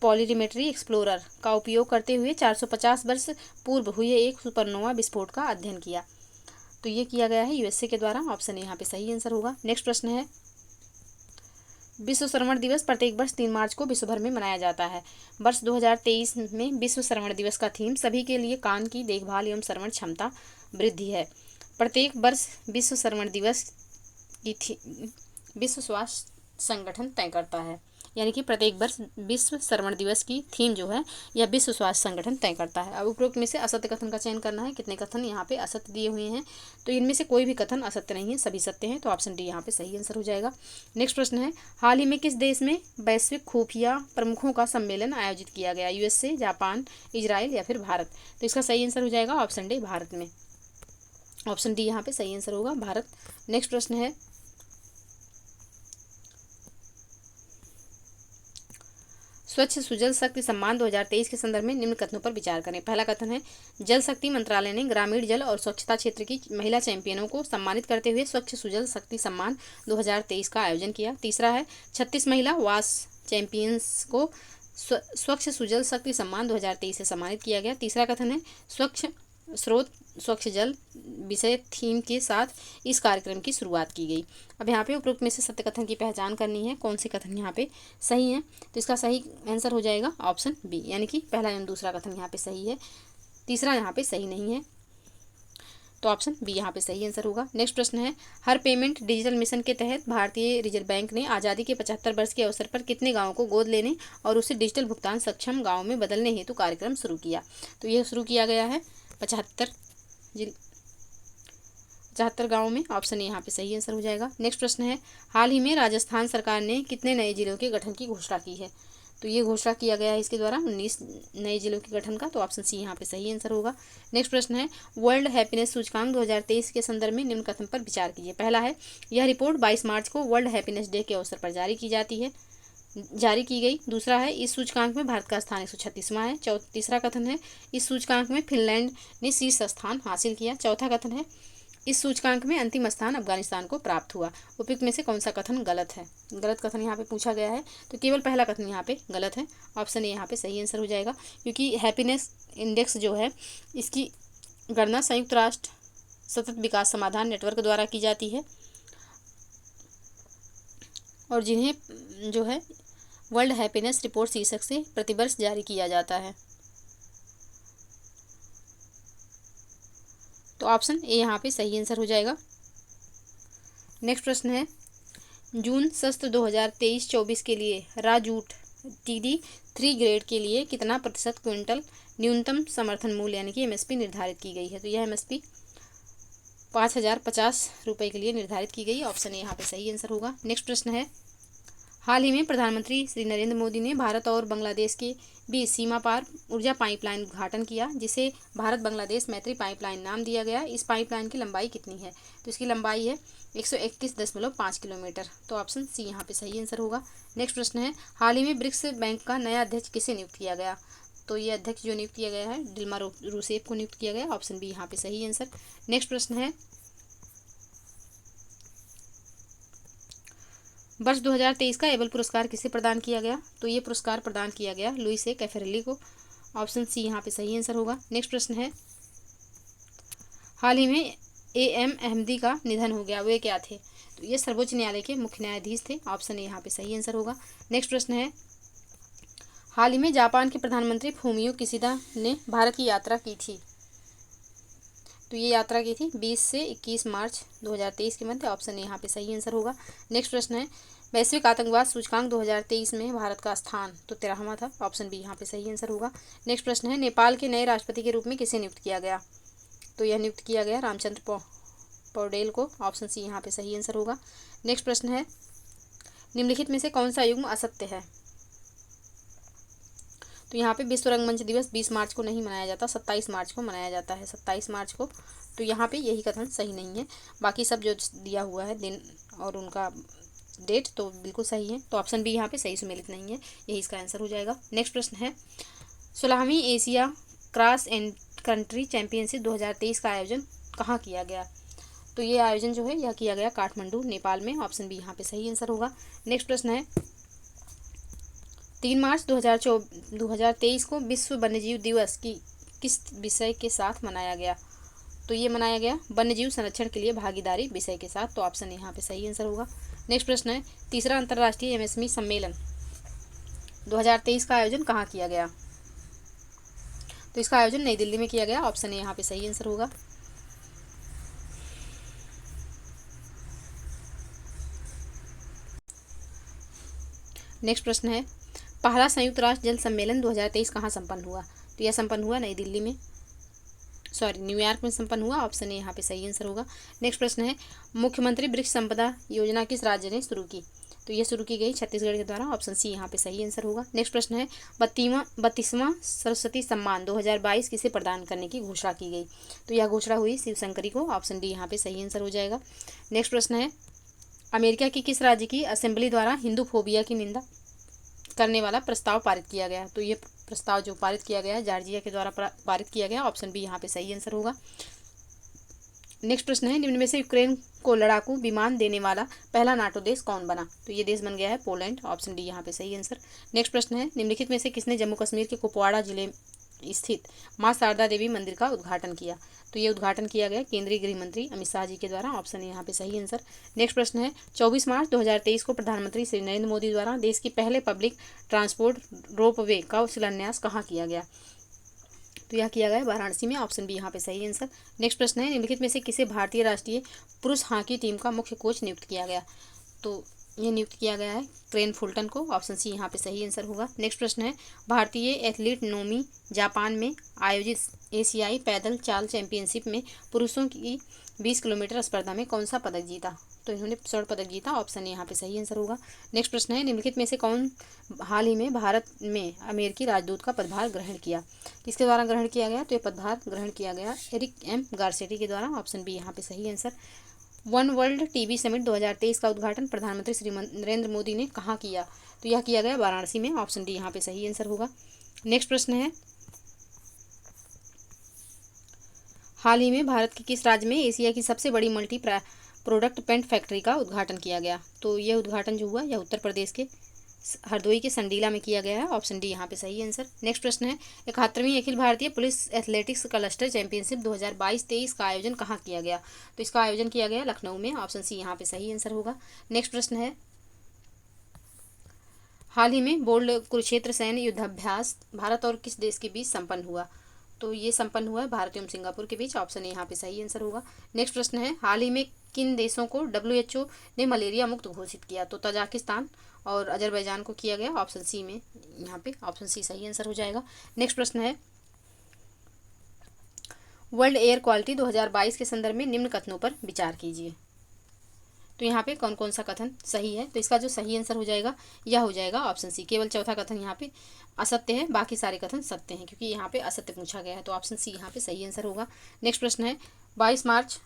पॉलीरिमेट्री एक्सप्लोरर का उपयोग करते हुए 450 वर्ष पूर्व हुए एक सुपरनोवा विस्फोट का अध्ययन किया? तो ये किया गया है USA के द्वारा। ऑप्शन यहाँ पे सही आंसर होगा। नेक्स्ट प्रश्न है, विश्व श्रवण दिवस प्रत्येक वर्ष 3 मार्च को विश्व भर में मनाया जाता है। वर्ष 2023 में विश्व श्रवण दिवस का थीम सभी के लिए कान की देखभाल एवं श्रवण क्षमता वृद्धि है। प्रत्येक वर्ष विश्व श्रवण दिवस की विश्व स्वास्थ्य संगठन तय करता है। यानी कि प्रत्येक वर्ष विश्व श्रवण दिवस की थीम जो है यह विश्व स्वास्थ्य संगठन तय करता है। अब उपरोक्त में से असत्य कथन का चयन करना है। कितने कथन यहाँ पे असत्य दिए हुए हैं? तो इनमें से कोई भी कथन असत्य नहीं है, सभी सत्य हैं। तो ऑप्शन डी यहाँ पे सही आंसर हो जाएगा। नेक्स्ट प्रश्न है, हाल ही में किस देश में वैश्विक खुफिया प्रमुखों का सम्मेलन आयोजित किया गया? USA, जापान, इजराइल या फिर भारत? तो इसका सही आंसर हो जाएगा ऑप्शन डी, भारत में। ऑप्शन डी यहाँ पे सही आंसर होगा, भारत। नेक्स्ट प्रश्न है, स्वच्छ सुजल शक्ति सम्मान 2023 के संदर्भ में निम्न कथनों पर विचार करें। पहला कथन है, जल शक्ति मंत्रालय ने ग्रामीण जल और स्वच्छता क्षेत्र की महिला चैंपियनों को सम्मानित करते हुए स्वच्छ सुजल शक्ति सम्मान 2023 का आयोजन किया। तीसरा है, 36 महिला वाश चैंपियंस को स्वच्छ सुजल शक्ति सम्मान 2023 से सम्मानित किया गया। तीसरा कथन है, स्वच्छ स्रोत स्वच्छ जल विषय थीम के साथ इस कार्यक्रम की शुरुआत की गई। अब यहाँ पे उपरोक्त में से सत्य कथन की पहचान करनी है। कौन से कथन यहाँ पे सही है? तो इसका सही आंसर हो जाएगा ऑप्शन बी, यानी कि पहला एवं दूसरा कथन यहाँ पे सही है, तीसरा यहाँ पे सही नहीं है। तो ऑप्शन बी यहाँ पे सही आंसर होगा। नेक्स्ट प्रश्न है, हर पेमेंट डिजिटल मिशन के तहत भारतीय रिजर्व बैंक ने आज़ादी के 75 वर्ष के अवसर पर कितने गाँवों को गोद लेने और उसे डिजिटल भुगतान सक्षम गाँव में बदलने हेतु कार्यक्रम शुरू किया? तो यह शुरू किया गया है 75 गाँव में। ऑप्शन ए यहाँ पे सही आंसर हो जाएगा। नेक्स्ट प्रश्न है, हाल ही में राजस्थान सरकार ने कितने नए जिलों के गठन की घोषणा की है? तो ये घोषणा किया गया है इसके द्वारा 19 नए जिलों के गठन का। तो ऑप्शन सी यहाँ पे सही आंसर होगा। नेक्स्ट प्रश्न है, वर्ल्ड हैप्पीनेस सूचकांक 2023 के संदर्भ में निम्न कथन पर विचार कीजिए। पहला है, यह रिपोर्ट 22 मार्च को वर्ल्ड हैप्पीनेस डे के अवसर पर जारी की गई। दूसरा है, इस सूचकांक में भारत का स्थान 136वां है। तीसरा कथन है, इस सूचकांक में फिनलैंड ने शीर्ष स्थान हासिल किया। चौथा कथन है, इस सूचकांक में अंतिम स्थान अफगानिस्तान को प्राप्त हुआ। उपयुक्त में से कौन सा कथन गलत है? गलत कथन यहाँ पे पूछा गया है, तो केवल पहला कथन यहाँ पे गलत है। ऑप्शन ए यहाँ पे सही आंसर हो जाएगा, क्योंकि हैप्पीनेस इंडेक्स जो है इसकी गणना संयुक्त राष्ट्र सतत विकास समाधान नेटवर्क द्वारा की जाती है और जिन्हें जो है वर्ल्ड हैप्पीनेस रिपोर्ट शीर्षक से प्रतिवर्ष जारी किया जाता है। तो ऑप्शन ए यहाँ पे सही आंसर हो जाएगा। नेक्स्ट प्रश्न है, जून सत्र 2023-24 के लिए राजूट TD 3 ग्रेड के लिए कितना प्रतिशत क्विंटल न्यूनतम समर्थन मूल्य यानी कि MSP निर्धारित की गई है। तो यह MSP 5,050 रुपये के लिए निर्धारित की गई। ऑप्शन ए यहाँ पे सही आंसर होगा। नेक्स्ट प्रश्न है, हाल ही में प्रधानमंत्री श्री नरेंद्र मोदी ने भारत और बांग्लादेश के बीच सीमा पार ऊर्जा पाइपलाइन उद्घाटन किया, जिसे भारत बांग्लादेश मैत्री पाइपलाइन नाम दिया गया। इस पाइपलाइन की लंबाई कितनी है। तो इसकी लंबाई है 131.5 किलोमीटर। तो ऑप्शन सी यहाँ पे सही आंसर होगा। नेक्स्ट प्रश्न है, हाल ही में ब्रिक्स बैंक का नया अध्यक्ष किसे नियुक्त किया गया। तो ये अध्यक्ष जो नियुक्त किया गया है दिल्मा रूसेफ को नियुक्त किया गया। ऑप्शन बी यहाँ पे सही आंसर। नेक्स्ट प्रश्न है, वर्ष 2023 का एबल पुरस्कार किसे प्रदान किया गया। तो ये पुरस्कार प्रदान किया गया लुइस ए कैफरेली को। ऑप्शन सी यहाँ पे सही आंसर होगा। नेक्स्ट प्रश्न है, हाल ही में AM अहमदी का निधन हो गया, वे क्या थे। तो ये सर्वोच्च न्यायालय के मुख्य न्यायाधीश थे। ऑप्शन ए यहाँ पे सही आंसर होगा। नेक्स्ट प्रश्न है, हाल ही में जापान के प्रधानमंत्री फूमियो किशिदा ने भारत की यात्रा की थी। तो ये यात्रा की थी 20 से 21 मार्च 2023 के मध्य। ऑप्शन ए यहाँ पे सही आंसर होगा। नेक्स्ट प्रश्न है, वैश्विक आतंकवाद सूचकांक 2023 में भारत का स्थान तो 13वां था। ऑप्शन बी यहाँ पे सही आंसर होगा। नेक्स्ट प्रश्न है, नेपाल के नए राष्ट्रपति के रूप में किसे नियुक्त किया गया। तो यह नियुक्त किया गया रामचंद्र पौडेल को। ऑप्शन सी यहाँ पे सही आंसर होगा। नेक्स्ट प्रश्न है, निम्नलिखित में से कौन सा युग्म असत्य है। तो यहाँ पे विश्व रंगमंच दिवस 20 मार्च को नहीं मनाया जाता, 27 मार्च को मनाया जाता है, 27 मार्च को। तो यहाँ पे यही कथन सही नहीं है। बाकी सब जो दिया हुआ है दिन और उनका डेट तो बिल्कुल सही है। तो ऑप्शन बी यहाँ पे सही सुमेलित नहीं है, यही इसका आंसर हो जाएगा। नेक्स्ट प्रश्न है, 16वीं Asia cross and country championship 2023 का आयोजन कहाँ किया गया। तो ये आयोजन जो है यह किया गया काठमांडू नेपाल में। ऑप्शन बी यहाँ पे सही आंसर होगा। नेक्स्ट प्रश्न है, 3 मार्च 2023 को विश्व वन्यजीव दिवस की किस विषय के साथ मनाया गया। तो ये मनाया गया वन्यजीव संरक्षण के लिए भागीदारी विषय के साथ। तो ऑप्शन यहाँ पे सही आंसर होगा। नेक्स्ट प्रश्न है, तीसरा अंतर्राष्ट्रीय MSME सम्मेलन 2023 का आयोजन कहाँ किया गया। तो इसका आयोजन नई दिल्ली में किया गया। ऑप्शन ए यहाँ पे सही आंसर होगा। नेक्स्ट प्रश्न है, पहला संयुक्त राष्ट्र जल सम्मेलन 2023 कहाँ संपन्न हुआ। तो यह संपन्न हुआ नई दिल्ली में, न्यूयॉर्क में संपन्न हुआ। ऑप्शन ए यहाँ पे सही आंसर होगा। नेक्स्ट प्रश्न है, मुख्यमंत्री वृक्ष संपदा योजना किस राज्य ने शुरू की। तो ये शुरू की गई छत्तीसगढ़ के द्वारा। ऑप्शन सी यहाँ पे सही आंसर होगा। नेक्स्ट प्रश्न है, 32वां सरस्वती सम्मान 2022 किसे प्रदान करने की घोषणा की गई। तो यह घोषणा हुई शिवशंकरी को। ऑप्शन डी यहाँ पे सही आंसर हो जाएगा। नेक्स्ट प्रश्न है, अमेरिका की किस राज्य की असेंबली द्वारा हिंदू फोबिया की निंदा करने वाला प्रस्ताव पारित किया गया। तो ये प्रस्ताव जो पारित किया गया जॉर्जिया के द्वारा पारित किया गया। ऑप्शन बी यहाँ पे सही आंसर होगा। नेक्स्ट प्रश्न है, निम्न में से यूक्रेन को लड़ाकू विमान देने वाला पहला नाटो देश कौन बना। तो ये देश बन गया है पोलैंड। ऑप्शन डी यहाँ पे सही आंसर। नेक्स्ट प्रश्न है, निम्नलिखित में से किसने जम्मू कश्मीर के कुपवाड़ा जिले स्थित माँ शारदा देवी मंदिर का उद्घाटन किया। तो ये उद्घाटन किया गया केंद्रीय गृह मंत्री अमित शाह जी के द्वारा। ऑप्शन यहाँ पे सही आंसर। नेक्स्ट प्रश्न है, 24 मार्च 2023 को प्रधानमंत्री श्री नरेंद्र मोदी द्वारा देश के पहले पब्लिक ट्रांसपोर्ट रोपवे का शिलान्यास कहाँ किया गया। तो यह किया गया वाराणसी में। ऑप्शन बी यहाँ पे सही आंसर। नेक्स्ट प्रश्न है, निम्नलिखित में से किसे भारतीय राष्ट्रीय पुरुष हॉकी टीम का मुख्य कोच नियुक्त किया गया। तो ये नियुक्त किया गया है क्रेन फुलटन को। ऑप्शन सी यहाँ पे सही आंसर होगा। नेक्स्ट प्रश्न है, भारतीय एथलीट नोमी जापान में आयोजित एशियाई पैदल चाल चैंपियनशिप में पुरुषों की 20 किलोमीटर स्पर्धा में कौन सा पदक जीता। तो इन्होंने स्वर्ण पदक जीता। ऑप्शन यहाँ पे सही आंसर होगा। नेक्स्ट प्रश्न है, निम्नलिखित में से कौन हाल ही में भारत में अमेरिकी राजदूत का पदभार ग्रहण किया। किसके द्वारा ग्रहण किया गया। तो ये पदभार ग्रहण किया गया एरिक M गारसेटी के द्वारा। ऑप्शन बी यहाँ पे सही answer. One world TB summit 2023 का उद्घाटन प्रधानमंत्री श्री नरेंद्र मोदी ने कहाँ किया। तो यह किया गया वाराणसी में। ऑप्शन डी यहाँ पे सही आंसर होगा। नेक्स्ट प्रश्न है, हाल ही में भारत के किस राज्य में एशिया की सबसे बड़ी मल्टी प्रोडक्ट पेंट फैक्ट्री का उद्घाटन किया गया। तो यह उद्घाटन जो हुआ यह उत्तर प्रदेश के हरदोई के संडीला में किया गया है। ऑप्शन डी यहाँ पे सही आंसर। नेक्स्ट प्रश्न है 71वीं Akhil Bharatiya police athletics cluster championship 2022-23 का आयोजन कहाँ किया गया? तो इसका आयोजन किया गया लखनऊ में। ऑप्शन सी यहाँ पे सही आंसर होगा। नेक्स्ट प्रश्न है हाल ही में बोल्ड कुरुक्षेत्र सैन्य युद्धाभ्यास भारत और किस देश के बीच संपन्न हुआ? तो ये संपन्न हुआ है भारत एवं सिंगापुर के बीच। ऑप्शन ए यहाँ पे सही आंसर होगा। नेक्स्ट प्रश्न है हाल ही में किन देशों को WHO ने मलेरिया मुक्त घोषित किया? तो तजाकिस्तान और अजरबैजान को किया गया। ऑप्शन सी में यहाँ पे ऑप्शन सी सही आंसर हो जाएगा। नेक्स्ट प्रश्न है वर्ल्ड एयर क्वालिटी 2022 के संदर्भ में निम्न कथनों पर विचार कीजिए। तो यहाँ पे कौन कौन सा कथन सही है? तो इसका जो सही आंसर हो जाएगा यह हो जाएगा ऑप्शन सी। केवल चौथा कथन यहाँ पे असत्य है, बाकी सारे कथन सत्य हैं क्योंकि यहाँ पे असत्य पूछा गया है। तो ऑप्शन सी यहाँ पे सही आंसर होगा। नेक्स्ट प्रश्न है 22 मार्च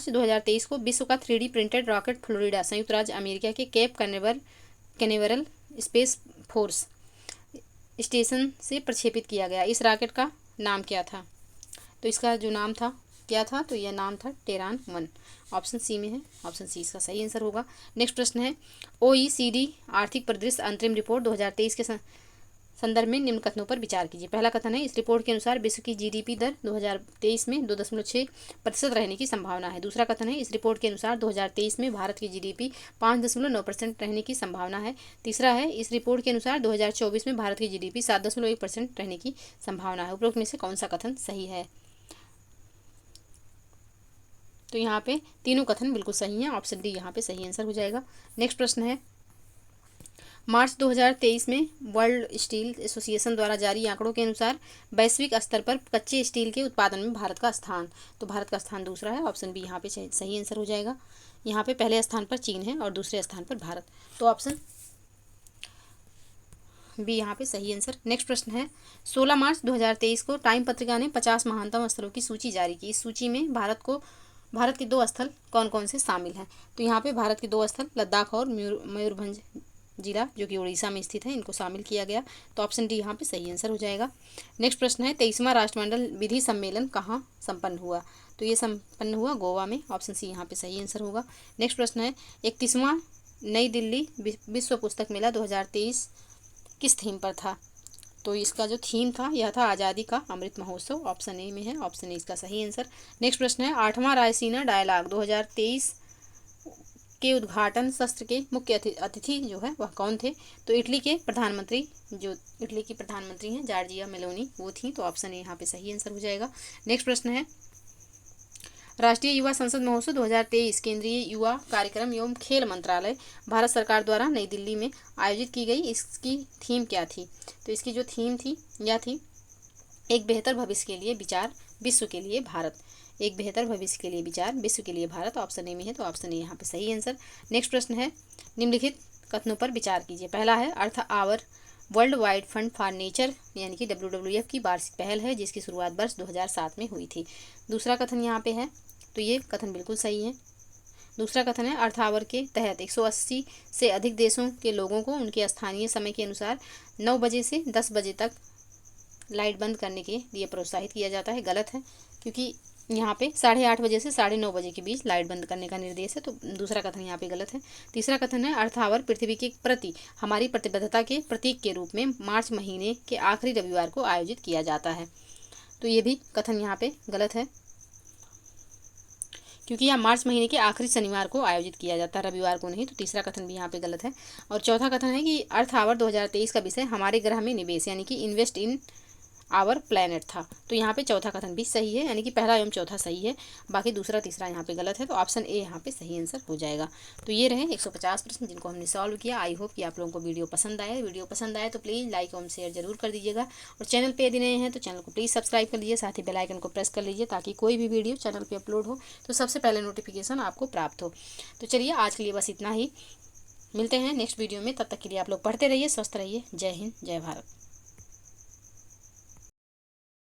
2023 को विश्व का 3D प्रिंटेड रॉकेट फ्लोरिडा संयुक्त राज्य अमेरिका के Cape Canaveral space force station से प्रक्षेपित किया गया। इस रॉकेट का नाम क्या था? तो इसका जो नाम था क्या था? तो यह नाम था टेरान 1। ऑप्शन सी में है। ऑप्शन सी इसका सही आंसर होगा। नेक्स्ट प्रश्न है OECD आर्थिक परिदृश्य अंतरिम रिपोर्ट 2023 के संदर्भ में निम्न कथनों पर विचार कीजिए। पहला कथन है इस रिपोर्ट के अनुसार विश्व की GDP दर 2023 में 2.6% रहने की संभावना है। दूसरा कथन है इस रिपोर्ट के अनुसार 2023 में भारत की GDP 5.9% रहने की संभावना है। तीसरा है इस रिपोर्ट के अनुसार 2024 में भारत की GDP 7.1% रहने की संभावना है। उपरोक्त में से कौन सा कथन सही है? तो यहाँ पे तीनों कथन बिल्कुल सही हैं। ऑप्शन डी यहाँ पे सही आंसर हो जाएगा। नेक्स्ट प्रश्न है मार्च 2023 में वर्ल्ड स्टील एसोसिएशन द्वारा जारी आंकड़ों के अनुसार वैश्विक स्तर पर कच्चे स्टील के उत्पादन में भारत का स्थान। तो भारत का स्थान दूसरा है। ऑप्शन बी यहाँ पे सही आंसर हो जाएगा। यहाँ पे पहले स्थान पर चीन है और दूसरे स्थान पर भारत। तो ऑप्शन बी यहाँ पे सही आंसर। नेक्स्ट प्रश्न है 16 मार्च 2023 को टाइम पत्रिका ने 50 महानतम स्थलों की सूची जारी की। इस सूची में भारत के 2 स्थल कौन कौन से शामिल हैं? तो यहाँ पे भारत के 2 स्थल लद्दाख और मयूरभंज जिला जो कि उड़ीसा में स्थित है, इनको शामिल किया गया। तो ऑप्शन डी यहाँ पे सही आंसर हो जाएगा। नेक्स्ट प्रश्न है 23वां राष्ट्रमंडल विधि सम्मेलन कहाँ संपन्न हुआ? तो ये संपन्न हुआ गोवा में। ऑप्शन सी यहाँ पे सही आंसर होगा। नेक्स्ट प्रश्न है 31वां नई दिल्ली विश्व पुस्तक मेला 2023 किस थीम पर था? तो इसका जो थीम था यह था आज़ादी का अमृत महोत्सव। ऑप्शन ए में है। ऑप्शन ए इसका सही आंसर। नेक्स्ट प्रश्न है 8वां रायसीना डायलॉग 2023 के उद्घाटन सत्र के मुख्य अतिथि जो है वह कौन थे? तो इटली की प्रधानमंत्री हैं जॉर्जिया मेलोनी, वो थी। तो ऑप्शन ए यहाँ पे सही आंसर हो जाएगा। नेक्स्ट प्रश्न है राष्ट्रीय युवा संसद महोत्सव 2023 केंद्रीय युवा कार्यक्रम एवं खेल मंत्रालय भारत सरकार द्वारा नई दिल्ली में आयोजित की गई। इसकी थीम क्या थी? तो इसकी जो थीम थी यह थी एक बेहतर भविष्य के लिए विचार विश्व के लिए भारत। एक बेहतर भविष्य के लिए विचार विश्व के लिए भारत। ऑप्शन ए में है। तो ऑप्शन ए यहाँ पे सही आंसर। नेक्स्ट प्रश्न है निम्नलिखित कथनों पर विचार कीजिए। पहला है Earth Hour World Wide Fund for Nature यानी कि WWF की वार्षिक पहल है जिसकी शुरुआत वर्ष 2007 में हुई थी। दूसरा कथन यहाँ पे है, तो ये कथन बिल्कुल सही है। दूसरा कथन है अर्थ आवर के तहत 180 से अधिक देशों के लोगों को उनके स्थानीय समय के अनुसार 9 बजे से 10 बजे तक लाइट बंद करने के लिए प्रोत्साहित किया जाता है। गलत है क्योंकि यहाँ पे 8:30 बजे से 9:30 बजे के बीच लाइट बंद करने का निर्देश है। तो दूसरा कथन यहाँ पे गलत है। तीसरा कथन है अर्थ आवर पृथ्वी के प्रति हमारी प्रतिबद्धता के प्रतीक के रूप में मार्च महीने के आखिरी रविवार को आयोजित किया जाता है। तो ये भी कथन यहाँ पे गलत है क्योंकि यह मार्च महीने के आखिरी शनिवार को आयोजित किया जाता है, रविवार को नहीं। तो तीसरा कथन भी यहाँ पे गलत है। और चौथा कथन है कि अर्थ आवर 2023 का विषय हमारे ग्रह में निवेश यानी कि इन्वेस्ट इन आवर प्लैनेट था। तो यहाँ पे चौथा कथन भी सही है यानी कि पहला एवं चौथा सही है, बाकी दूसरा तीसरा यहाँ पे गलत है। तो ऑप्शन ए यहाँ पे सही आंसर हो जाएगा। तो ये रहे 150 प्रश्न जिनको हमने सॉल्व किया। आई होप कि आप लोगों को वीडियो पसंद आया। वीडियो पसंद आए तो प्लीज़ लाइक और शेयर जरूर कर दीजिएगा और चैनल पे यदि नए हैं तो चैनल को प्लीज़ सब्सक्राइब कर लीजिए, साथ ही बेल आइकन को प्रेस कर लीजिए ताकि कोई भी वीडियो चैनल पर अपलोड हो तो सबसे पहले नोटिफिकेशन आपको प्राप्त हो। तो चलिए आज के लिए बस इतना ही, मिलते हैं नेक्स्ट वीडियो में। तब तक के लिए आप लोग पढ़ते रहिए, स्वस्थ रहिए। जय हिंद, जय भारत।